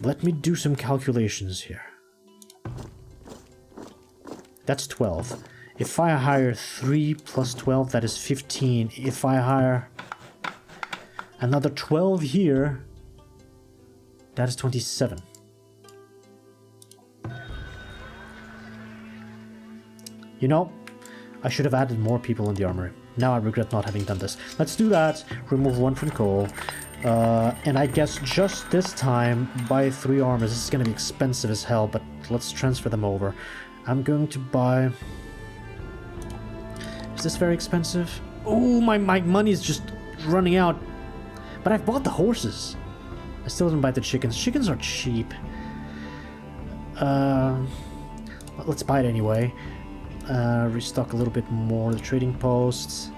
Let me do some calculations here. That's 12. If I hire 3 plus 12, that is 15. If I hire another 12 here, that is 27. You know, I should have added more people in the armory. Now I regret not having done this. Let's do that. Remove 1 from coal. And I guess just this time, buy 3 armors. This is going to be expensive as hell, but let's transfer them over. I'm going to buy... Is this very expensive? Oh, my money is just running out. But I've bought the horses. I still didn't buy the chickens. Chickens are cheap. Let's buy it anyway. Restock a little bit more the trading posts.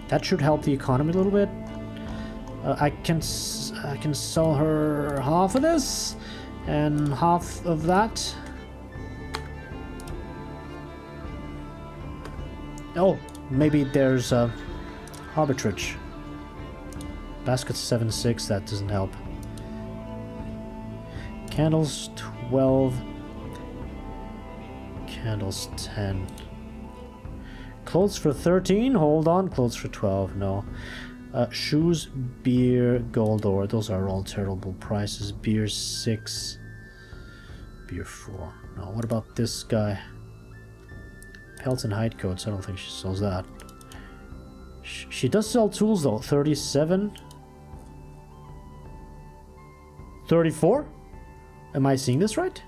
That should help the economy a little bit. I can sell her half of this and half of that. Oh, maybe there's arbitrage. Basket 7-6, that doesn't help. Candles 12. Candles 10. Clothes for 13, hold on. Clothes for 12, no. Shoes, beer, gold ore, those are all terrible prices. Beer 6. Beer 4. No, what about this guy? Pelts and hide coats, I don't think she sells that. She does sell tools though. 37. 34? Am I seeing this right?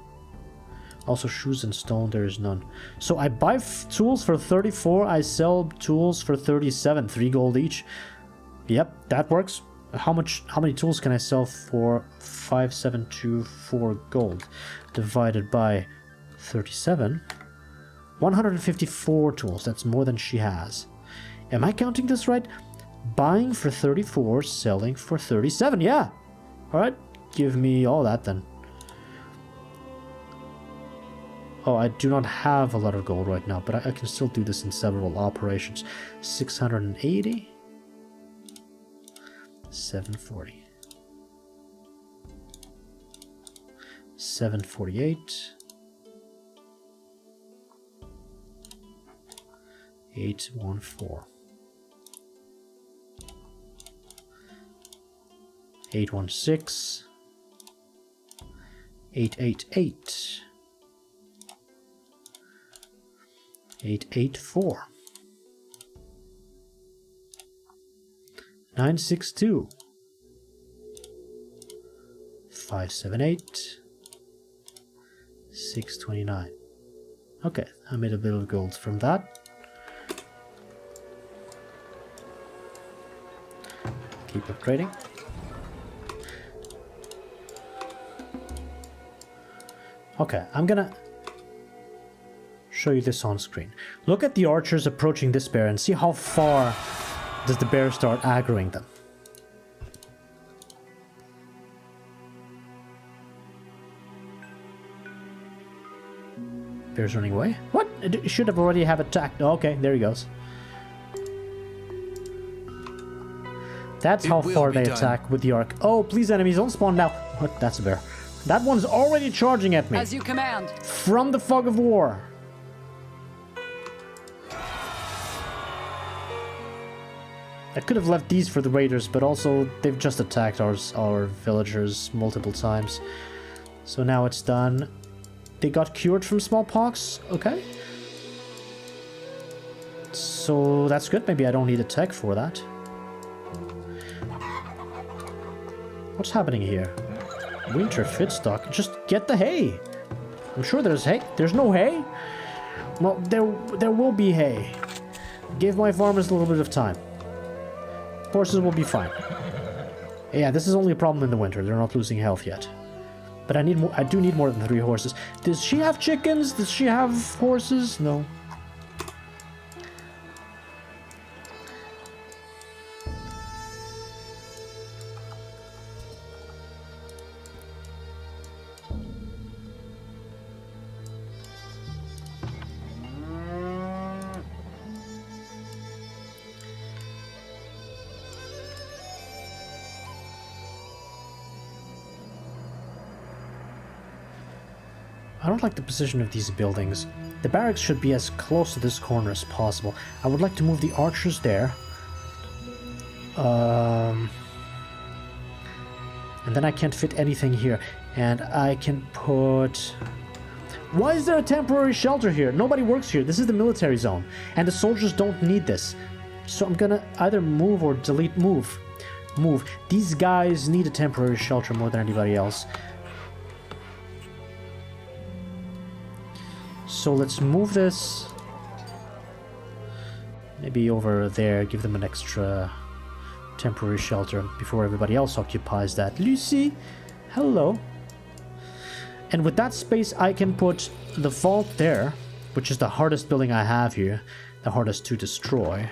Also shoes and stone, there is none. So I buy tools for 34, I sell tools for 37, 3 gold each. Yep, that works. How many tools can I sell for 5724 gold? Divided by 37. 154 tools, that's more than she has. Am I counting this right? Buying for 34, selling for 37, yeah. Alright, give me all that then. Oh, I do not have a lot of gold right now, but I can still do this in several operations. 680. 740. 748. 814. 816. 888. 884. 962. 578. 629. Okay, I made a bit of gold from that. Keep upgrading. Okay, I'm gonna show you this on screen. Look at the archers approaching this bear and see how far does the bear start aggroing them. Bear's running away. What? It should have already have attacked. Oh, okay, there he goes. That's how far they attack with the arc. Oh, please, enemies, don't spawn now. What? That's a bear. That one's already charging at me. As you command. From the fog of war. I could have left these for the raiders, but also they've just attacked our villagers multiple times. So now it's done. They got cured from smallpox. Okay. So that's good. Maybe I don't need a tech for that. What's happening here? Winter feedstock. Just get the hay. I'm sure there's hay. There's no hay? Well, there will be hay. Give my farmers a little bit of time. Horses will be fine. Yeah, this is only a problem in the winter. They're not losing health yet. But I need more. I do need more than 3 horses. Does she have chickens? Does she have horses? No. I don't like the position of these buildings. The barracks should be as close to this corner as possible. I would like to move the archers there. And then I can't fit anything here. And I can put... Why is there a temporary shelter here? Nobody works here. This is the military zone. And the soldiers don't need this. So I'm gonna either move or delete move. Move. These guys need a temporary shelter more than anybody else. So let's move this maybe over there, give them an extra temporary shelter before everybody else occupies that. Lucy, hello. And with that space I can put the vault there, which is the hardest building I have here, the hardest to destroy.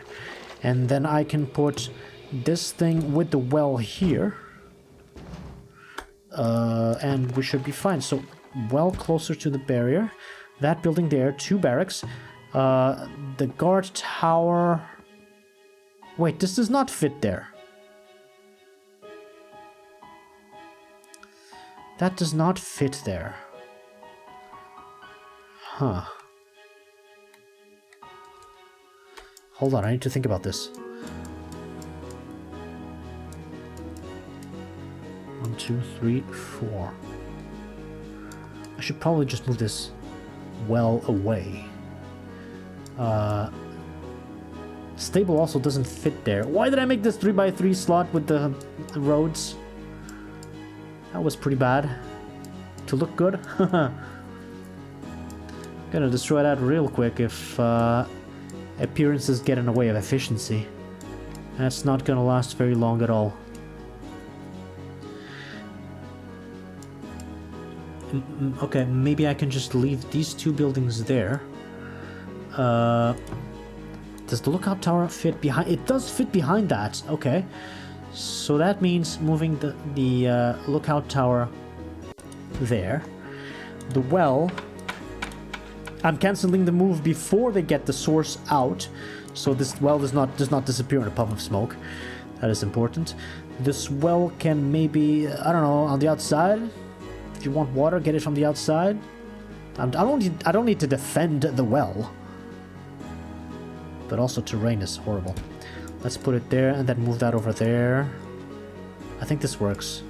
And then I can put this thing with the well here. And we should be fine. So well closer to the barrier. That building there, 2 barracks. The guard tower... Wait, this does not fit there. That does not fit there. Huh. Hold on, I need to think about this. 1, 2, 3, 4. I should probably just move this well away. Stable also doesn't fit there. Why did I make this 3x3 slot with the roads? That was pretty bad. To look good. Gonna destroy that real quick if appearances get in the way of efficiency. That's not gonna last very long at all. Okay, maybe I can just leave these 2 buildings there. Does the lookout tower fit behind? It does fit behind that. Okay, so that means moving the lookout tower there. The well. I'm canceling the move before they get the source out, so this well does not disappear in a puff of smoke. That is important. This well can maybe, I don't know, on the outside. If you want water, get it from the outside. I don't need to defend the well. But also terrain is horrible. Let's put it there and then move that over there. I think this works.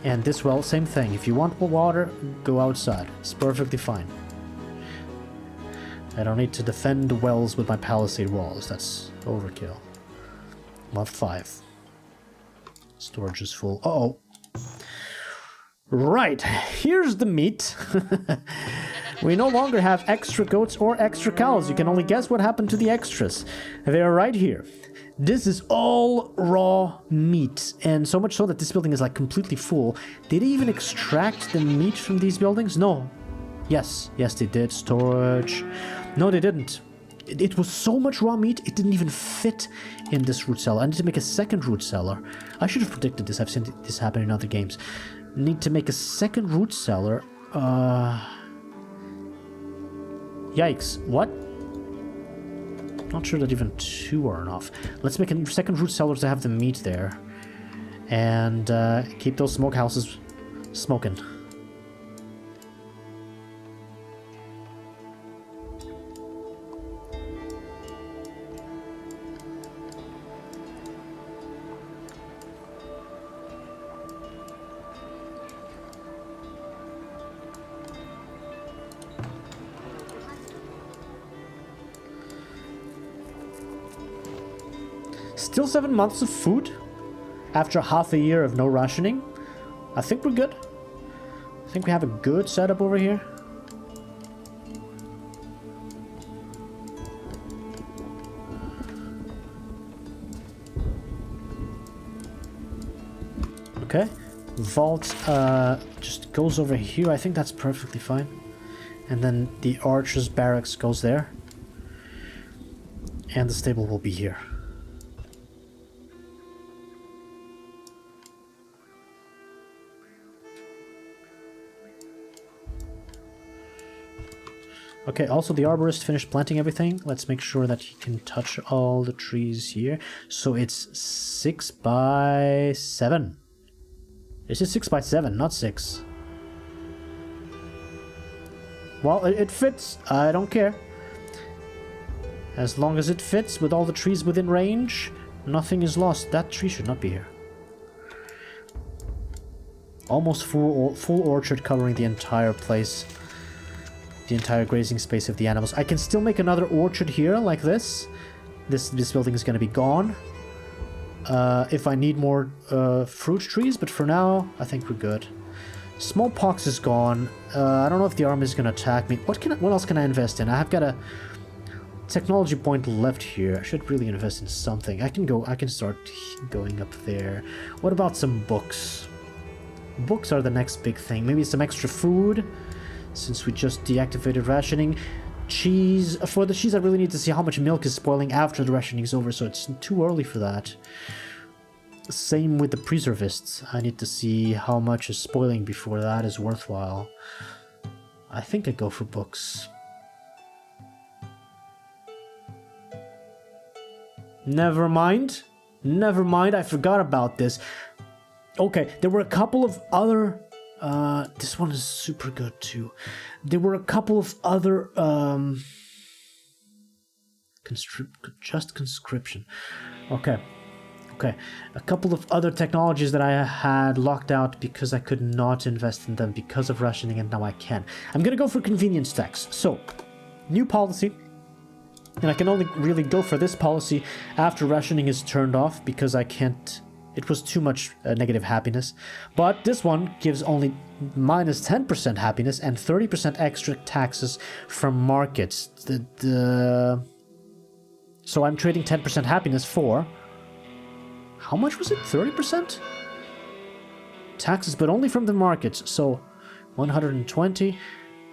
And this well, same thing. If you want water, go outside. It's perfectly fine. I don't need to defend the wells with my palisade walls. That's overkill. Month 5. Storage is full. Uh-oh. Right, here's the meat. We no longer have extra goats or extra cows. You can only guess what happened to the extras. They are right here. This is all raw meat, and so much so that this building is like completely full. Did they even extract the meat from these buildings? No. Yes, they did. Storage. No, they didn't. It was so much raw meat, it didn't even fit in this root cellar. I need to make a second root cellar. I should have predicted this. I've seen this happen in other games. Need to make a second root cellar. Yikes. What? Not sure that even 2 are enough. Let's make a second root cellar to have the meat there. And keep those smokehouses smoking. Still 7 months of food? after half a year of no rationing, I think we're good. I think we have a good setup over here. Okay, vault just goes over here. I think that's perfectly fine. And then the archer's barracks goes there. And the stable will be here. Okay, also the arborist finished planting everything. Let's make sure that he can touch all the trees here. So it's 6 by 7. This is 6 by 7, not 6. Well, it fits. I don't care. As long as it fits with all the trees within range, nothing is lost. That tree should not be here. Almost full orchard covering the entire place. The entire grazing space of the animals. I can still make another orchard here, like this. This building is going to be gone. If I need more fruit trees, but for now, I think we're good. Smallpox is gone. I don't know if the army is going to attack me. What else can I invest in? I've got a technology point left here. I should really invest in something. I can start going up there. What about some books? Books are the next big thing. Maybe some extra food, since we just deactivated rationing. Cheese. For the cheese, I really need to see how much milk is spoiling after the rationing is over, so it's too early for that. Same with the preservists. I need to see how much is spoiling before that is worthwhile. I think I go for books. Never mind. Never mind, I forgot about this. Okay, there were a couple of other... this one is super good too. There were a couple of other... just conscription. Okay. Okay. A couple of other technologies that I had locked out because I could not invest in them because of rationing, and now I can. I'm gonna go for convenience tax. So, new policy. And I can only really go for this policy after rationing is turned off because I can't... It was too much negative happiness. But this one gives only minus 10% happiness and 30% extra taxes from markets. So I'm trading 10% happiness for... How much was it? 30%? Taxes, but only from the markets. So 120,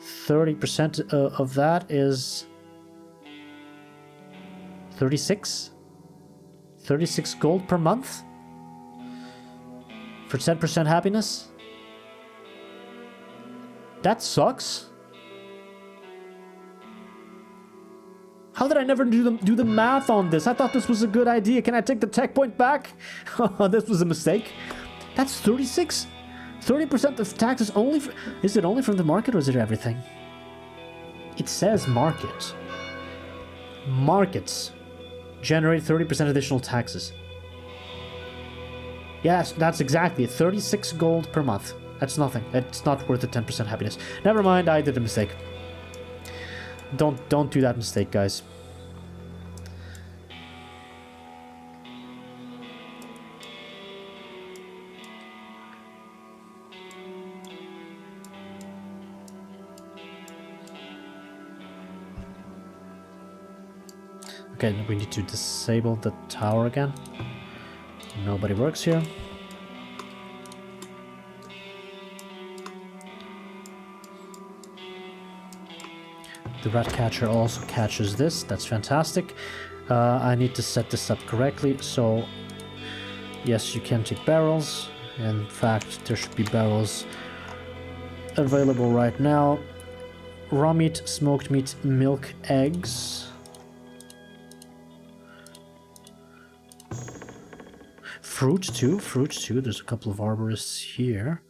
30% of that is... 36? 36 gold per month? For 10% happiness? That sucks. How did I never do the math on this? I thought this was a good idea. Can I take the tech point back? This was a mistake. That's 36? 30% of taxes only... Is it only from the market or is it everything? It says market. Markets generate 30% additional taxes. Yes, that's exactly it. 36 gold per month. That's nothing. It's not worth the 10% happiness. Never mind, I did a mistake. Don't do that mistake, guys. Okay, we need to disable the tower again. Nobody works here. The rat catcher also catches this. That's fantastic. I need to set this up correctly. So, yes, you can take barrels. In fact, there should be barrels available right now. Raw meat, smoked meat, milk, eggs. Fruit too. There's a couple of arborists here.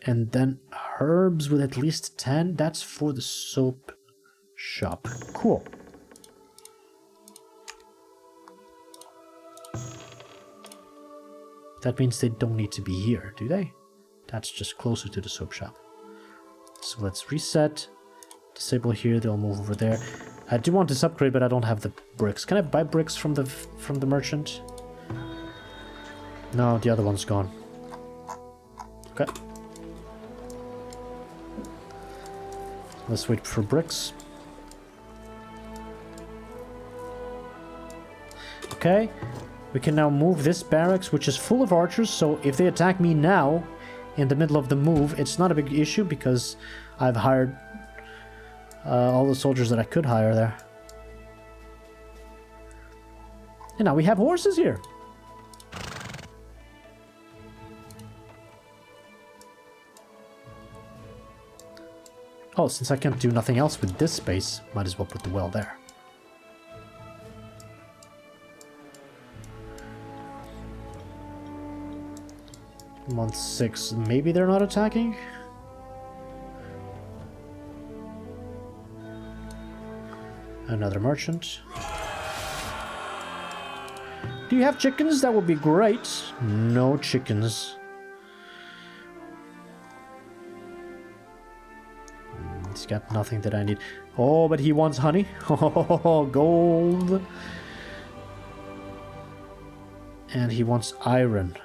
And then herbs with at least 10. That's for the soap shop. Cool. That means they don't need to be here, do they? That's just closer to the soap shop. So let's reset. Disable here, they'll move over there. I do want this upgrade, but I don't have the bricks. Can I buy bricks from the merchant? No, the other one's gone. Okay. Let's wait for bricks. Okay. We can now move this barracks, which is full of archers, so if they attack me now, in the middle of the move, it's not a big issue because I've hired all the soldiers that I could hire there. And now we have horses here. Oh, since I can't do nothing else with this space, might as well put the well there. Month 6, maybe they're not attacking? Another merchant. Do you have chickens? That would be great. No chickens. He's got nothing that I need. Oh, but he wants honey. Oh, gold. And he wants iron.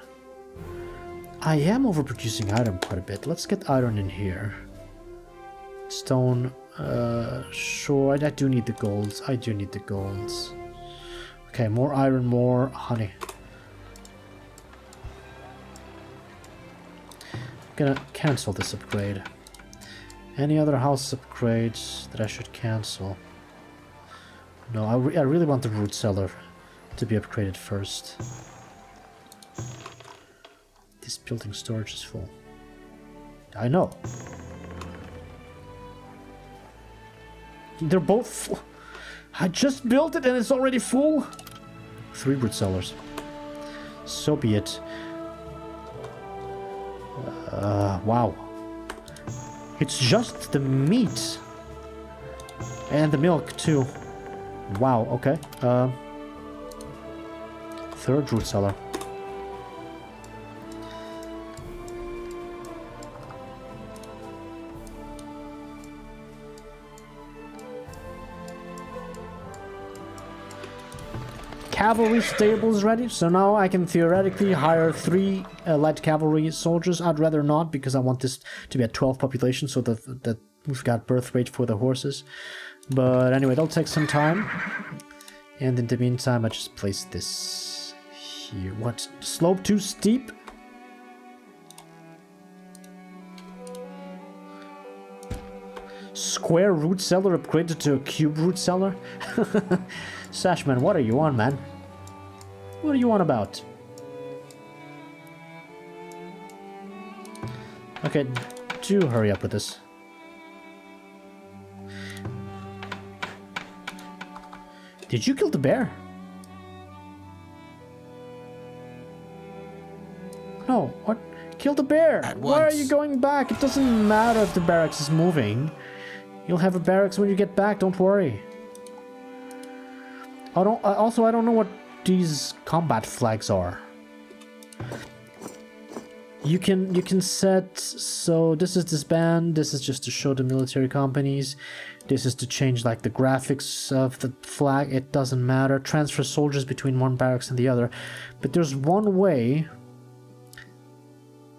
I am overproducing iron quite a bit. Let's get iron in here. Stone. Sure, I do need the golds. I do need the golds. Okay, more iron, more honey. I'm gonna cancel this upgrade. Any other house upgrades that I should cancel? No, I really want the root cellar to be upgraded first. This building storage is full. I know. They're both full. I just built it and it's already full. 3 root cellars. So be it. Wow. It's just the meat. And the milk too. Wow, okay. 3rd root cellar. Cavalry stables ready, so now I can theoretically hire 3 light cavalry soldiers. I'd rather not because I want this to be at 12 population so that we've got birth rate for the horses. But anyway, that'll take some time. And in the meantime, I just place this here. What? Slope too steep? Square root cellar upgraded to a cube root cellar? Sashman, what are you on, man? What are you on about? Okay, do hurry up with this. Did you kill the bear? No, what? Kill the bear! Why are you going back? It doesn't matter if the barracks is moving. You'll have a barracks when you get back, don't worry. I don't know what these combat flags are. You can set, so this is disband, this is just to show the military companies, this is to change like the graphics of the flag, it doesn't matter. Transfer soldiers between one barracks and the other. But there's one way.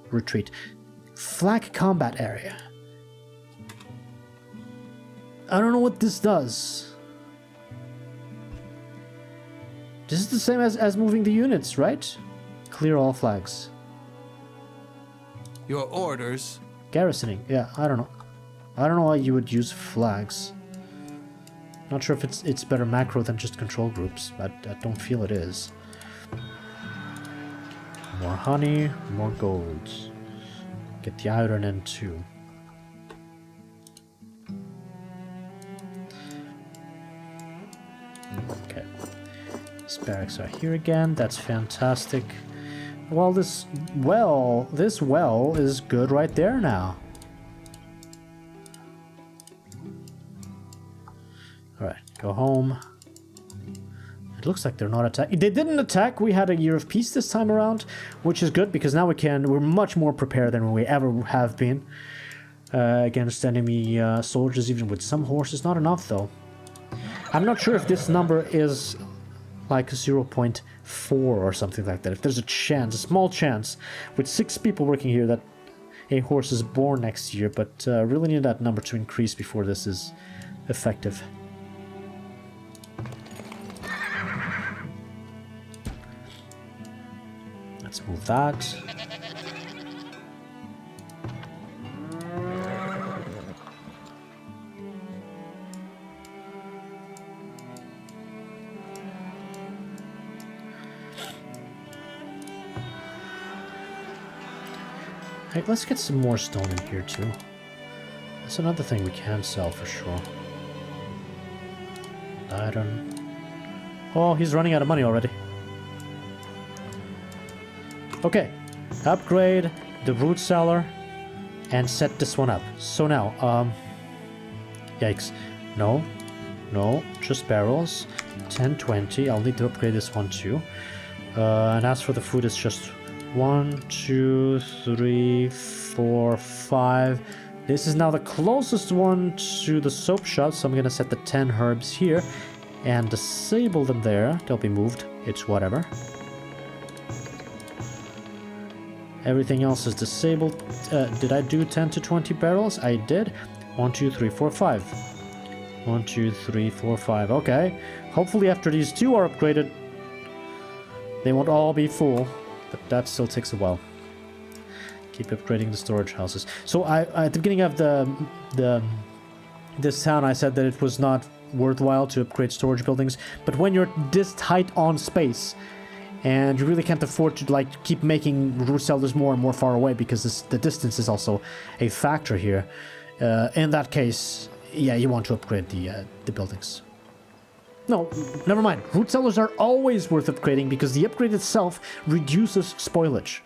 Retreat. Flag combat area. I don't know what this does. This is the same as moving the units, right? Clear all flags. Your orders. Garrisoning, yeah, I don't know. I don't know why you would use flags. Not sure if it's better macro than just control groups, but I don't feel it is. More honey, more gold. Get the iron in too. Okay. These barracks are here again, that's fantastic. Well, this well is good right there now. Alright, go home. It looks like they're not attacking. They didn't attack. We had a year of peace this time around, which is good because now we're much more prepared than we ever have been against enemy soldiers, even with some horses. Not enough though. I'm not sure if this number is like 0.4 or something like that. If there's a chance, a small chance, with 6 people working here that a horse is born next year, but really need that number to increase before this is effective. Let's move that. Hey, let's get some more stone in here too. That's another thing we can sell for sure. Iron. Oh, he's running out of money already. Okay, upgrade the root cellar and set this one up. So now, yikes. No, just barrels. 10, 20. I'll need to upgrade this one too. And as for the food, it's just 1, 2, 3, 4, 5. This is now the closest one to the soap shop, so I'm gonna set the 10 herbs here and disable them there. They'll be moved. It's whatever. Everything else is disabled. Did I do 10 to 20 barrels? I did. 1, 2, 3, 4, 5. 1, 2, 3, 4, 5. Okay. Hopefully after these 2 are upgraded, they won't all be full. But that still takes a while. Keep upgrading the storage houses. So at the beginning of this town, I said that it was not worthwhile to upgrade storage buildings. But when you're this tight on space, and you really can't afford to like keep making root cellars more and more far away because the distance is also a factor here. In that case, yeah, you want to upgrade the buildings. No, never mind. Root cellars are always worth upgrading because the upgrade itself reduces spoilage.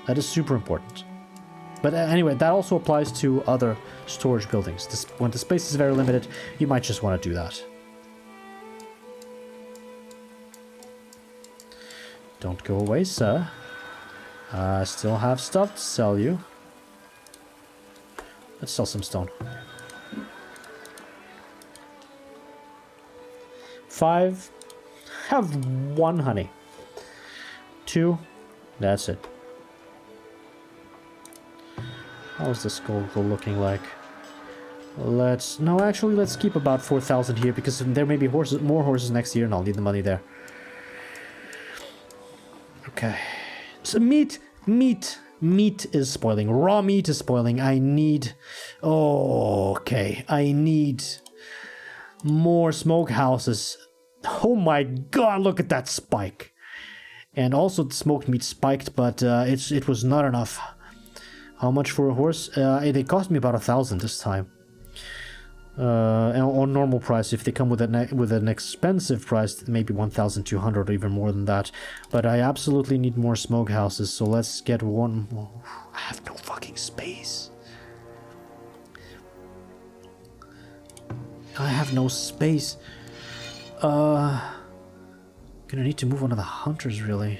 That is super important. But anyway, that also applies to other storage buildings. When the space is very limited, you might just want to do that. Don't go away, sir. I still have stuff to sell you. Let's sell some stone. 5. Have 1 honey. 2. That's it. How's this gold looking like? Let's keep about 4,000 here because there may be more horses next year and I'll need the money there. Okay. So meat is spoiling. Raw meat is spoiling. I need more smokehouses. Oh my god, look at that spike. And also the smoked meat spiked, but it was not enough. How much for a horse? It cost me about 1,000 this time. On normal price. If they come with an expensive price, maybe 1,200 or even more than that. But I absolutely need more smokehouses, so let's get one more. I have no fucking space. I have no space. Gonna need to move one of the hunters, really.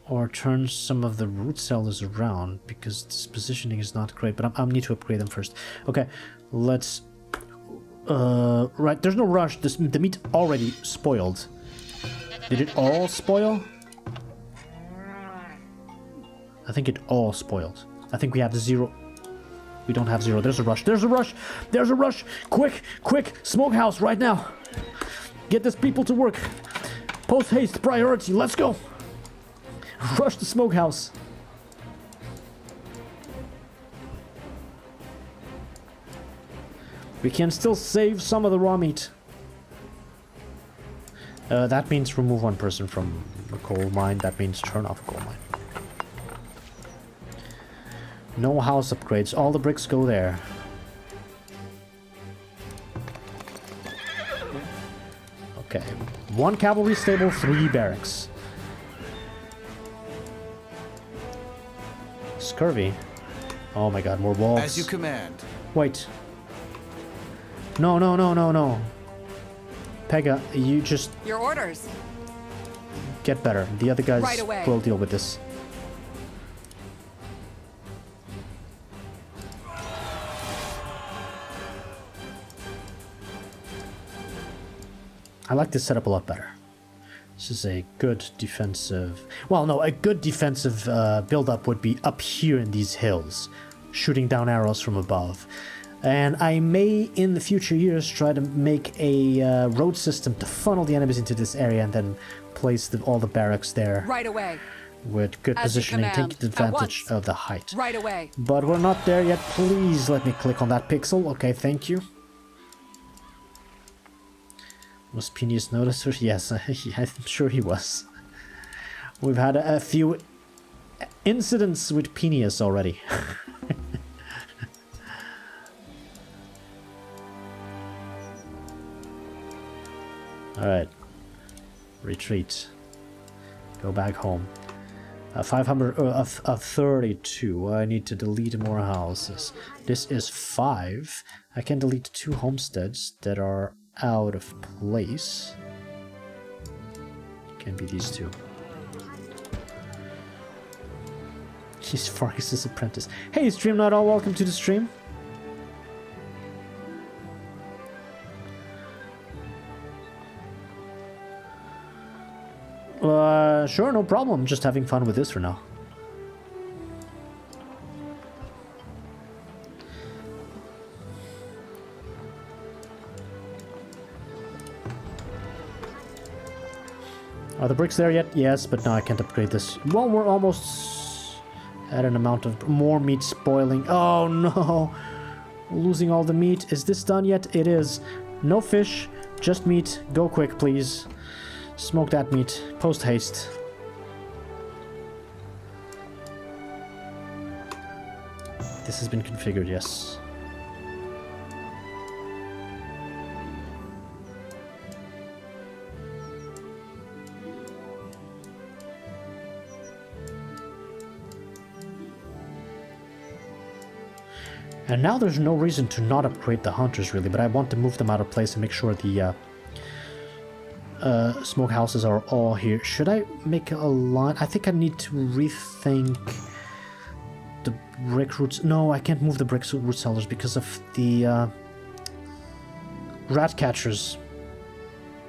Or turn some of the root cellars around, because this positioning is not great, but I need to upgrade them first. Okay, let's... right, there's no rush. The meat already spoiled. Did it all spoil? I think it all spoiled. I think we have 0. We don't have 0. There's a rush. There's a rush. There's a rush. Quick, quick. Smokehouse right now. Get these people to work. Post haste priority. Let's go. Rush the smokehouse. We can still save some of the raw meat. That means remove 1 person from a coal mine. That means turn off a coal mine. No house upgrades. All the bricks go there. Okay. 1 cavalry stable, 3 barracks. Scurvy. Oh my god, more walls. As you command. Wait. No. Pega, you just... Your orders. Get better. The other guys Right away. will deal with this. I like this setup a lot better. This is a good defensive... Well, no, a good defensive build-up would be up here in these hills, shooting down arrows from above. And I may, in the future years, try to make a road system to funnel the enemies into this area and then place all the barracks there. Right away. With good As you positioning, command. taking advantage of the height. Right away. But we're not there yet. Please let me click on that pixel. Okay, thank you. Was Phineas noticed? Yes, I'm sure he was. We've had a few incidents with Phineas already. Alright. Retreat. Go back home. 532. I need to delete more houses. This is 5. I can delete 2 homesteads that are out of place. Can be these 2. He's Farthest's apprentice. Hey, Stream Not All, welcome to the stream. Sure, no problem. Just having fun with this for now. Are the bricks there yet? Yes, but no, I can't upgrade this. Well, we're almost at an amount of more meat spoiling. Oh no! Losing all the meat. Is this done yet? It is. No fish, just meat. Go quick, please. Smoke that meat. Post haste. This has been configured, yes. And now there's no reason to not upgrade the hunters, really, but I want to move them out of place and make sure the smokehouses are all here. Should I make a line? I think I need to rethink the brick roots. No, I can't move the brick root cellars because of the rat catchers.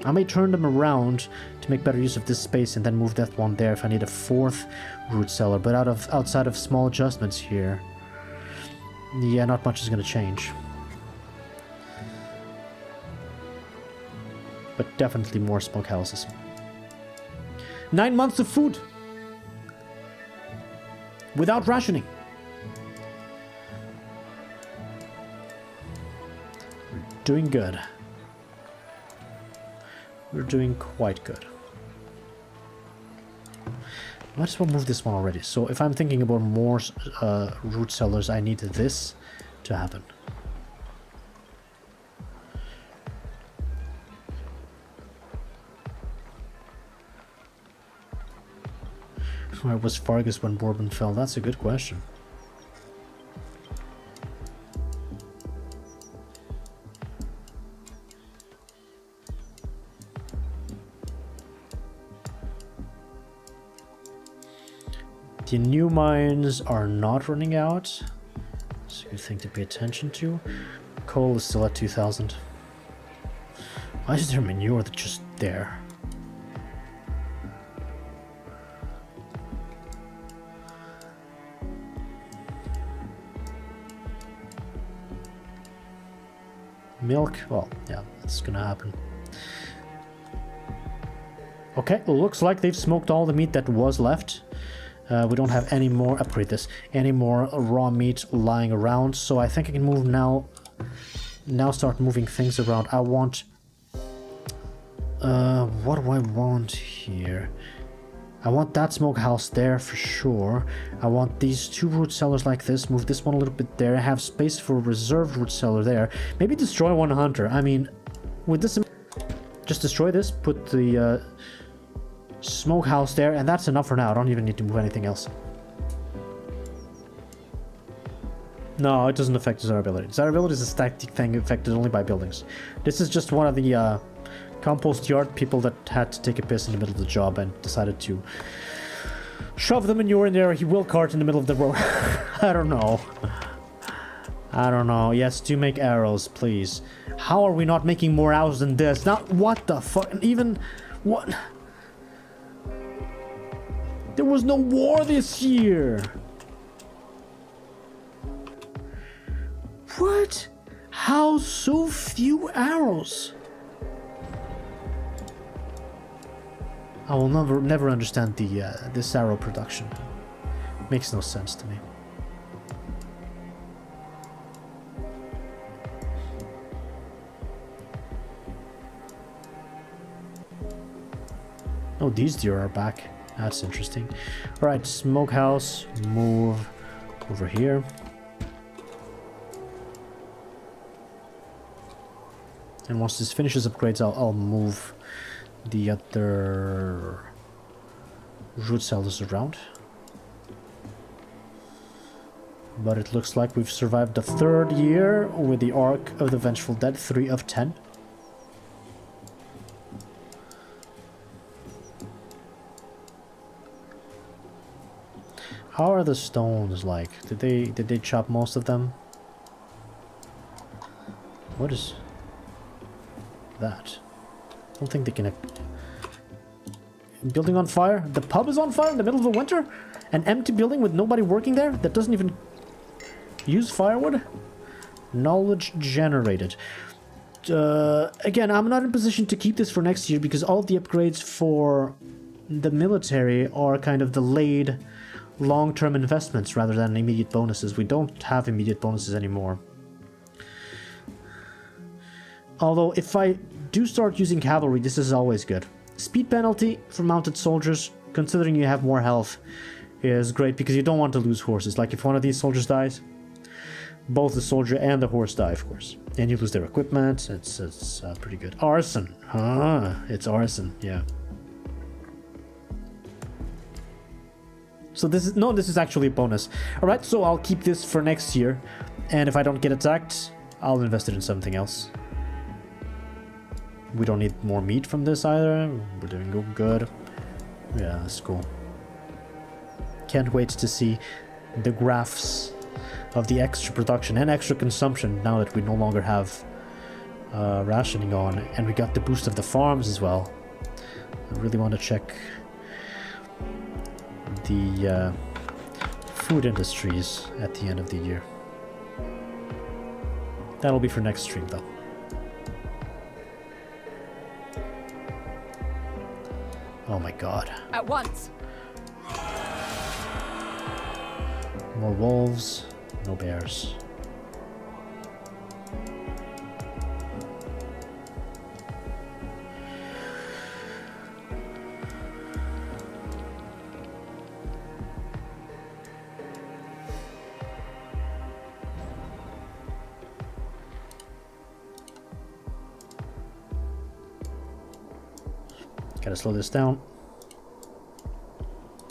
I may turn them around to make better use of this space and then move that one there if I need a 4th root cellar, but outside of small adjustments here, yeah, not much is going to change. But definitely more smokehouses. 9 months of food! Without rationing. We're doing good. We're doing quite good. Might as well move this one already. So if I'm thinking about more root cellars, I need this to happen. Where was Fargus when Bourbon fell? That's a good question. The new mines are not running out. It's a good thing to pay attention to. Coal is still at 2,000. Why is there manure that's just there? Milk? Well, yeah, that's gonna happen. Okay, looks like they've smoked all the meat that was left. We don't have any more, upgrade this, any more raw meat lying around, so I think I can move now. Now start moving things around. I want... what do I want here? I want that smokehouse there for sure. I want these 2 root cellars like this. Move this one a little bit there. I have space for a reserved root cellar there. Maybe destroy one hunter. I mean, with this... Just destroy this, put the smokehouse there, and that's enough for now. I don't even need to move anything else. No, it doesn't affect desirability. Desirability is a static thing affected only by buildings. This is just one of the compost yard people that had to take a piss in the middle of the job and decided to shove the manure in there. He will cart in the middle of the road. I don't know. I don't know. Yes, do make arrows, please. How are we not making more arrows than this? Now, what the fuck? Even... What? There was no war this year! What? How so few arrows? I will never understand this arrow production. Makes no sense to me. Oh, these deer are back. That's interesting. Alright, smokehouse, move over here. And once this finishes upgrades, I'll move the other root cellars around. But it looks like we've survived the 3rd year with the Ark of the Vengeful Dead, 3 of 10. How are the stones like? Did they chop most of them? What is that? I don't think they can... Building on fire? The pub is on fire in the middle of the winter? An empty building with nobody working there that doesn't even use firewood? Knowledge generated. Again, I'm not in position to keep this for next year because all of the upgrades for the military are kind of delayed long-term investments rather than immediate bonuses. We don't have immediate bonuses anymore. Although, if I do start using cavalry, this is always good. Speed penalty for mounted soldiers, considering you have more health, is great because you don't want to lose horses. Like if one of these soldiers dies, both the soldier and the horse die, of course. And you lose their equipment. It's pretty good. Arson. It's arson, yeah. So this is actually a bonus. Alright, so I'll keep this for next year. And if I don't get attacked, I'll invest it in something else. We don't need more meat from this either. We're doing good. Yeah, that's cool. Can't wait to see the graphs of the extra production and extra consumption now that we no longer have rationing on. And we got the boost of the farms as well. I really want to check the food industries at the end of the year. That'll be for next stream though. Oh my god. At once. More wolves, no bears. Gotta slow this down.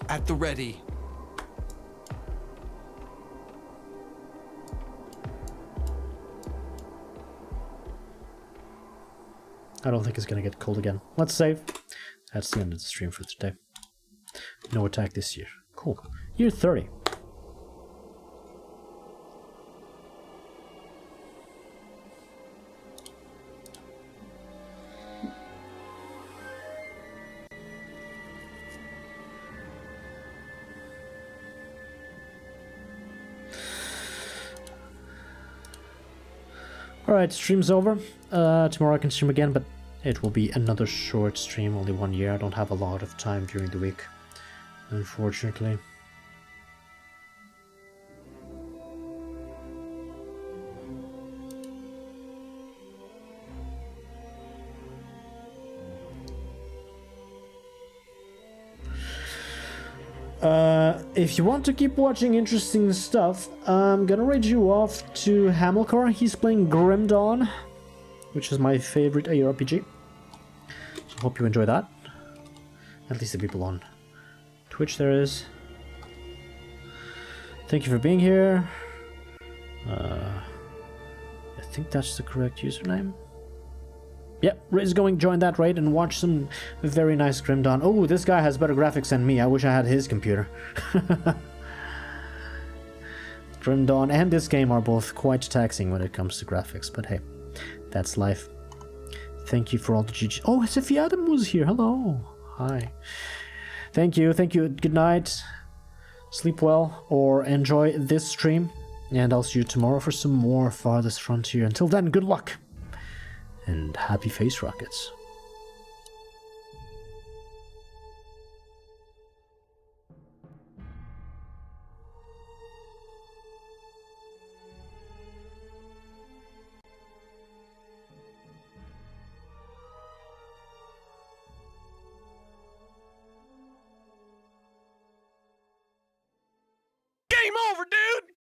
At the ready. I don't think it's gonna get cold again. Let's save. That's the end of the stream for today. No attack this year. Cool. Year 30. Alright, stream's over. Tomorrow I can stream again, but it will be another short stream, only 1 year. I don't have a lot of time during the week, unfortunately. If you want to keep watching interesting stuff, I'm gonna raid you off to Hamilcar. He's playing Grim Dawn, which is my favorite ARPG. So hope you enjoy that. At least the people on Twitch there is. Thank you for being here. I think that's the correct username. Yep, Riz going join that raid and watch some very nice Grim Dawn. Oh, this guy has better graphics than me. I wish I had his computer. Grim Dawn and this game are both quite taxing when it comes to graphics, but hey, that's life. Thank you for all the GG. Oh, Sophie Adam was here. Hello. Hi. Thank you. Good night. Sleep well or enjoy this stream. And I'll see you tomorrow for some more Farthest Frontier. Until then, good luck. And happy face rockets. Game over, dude!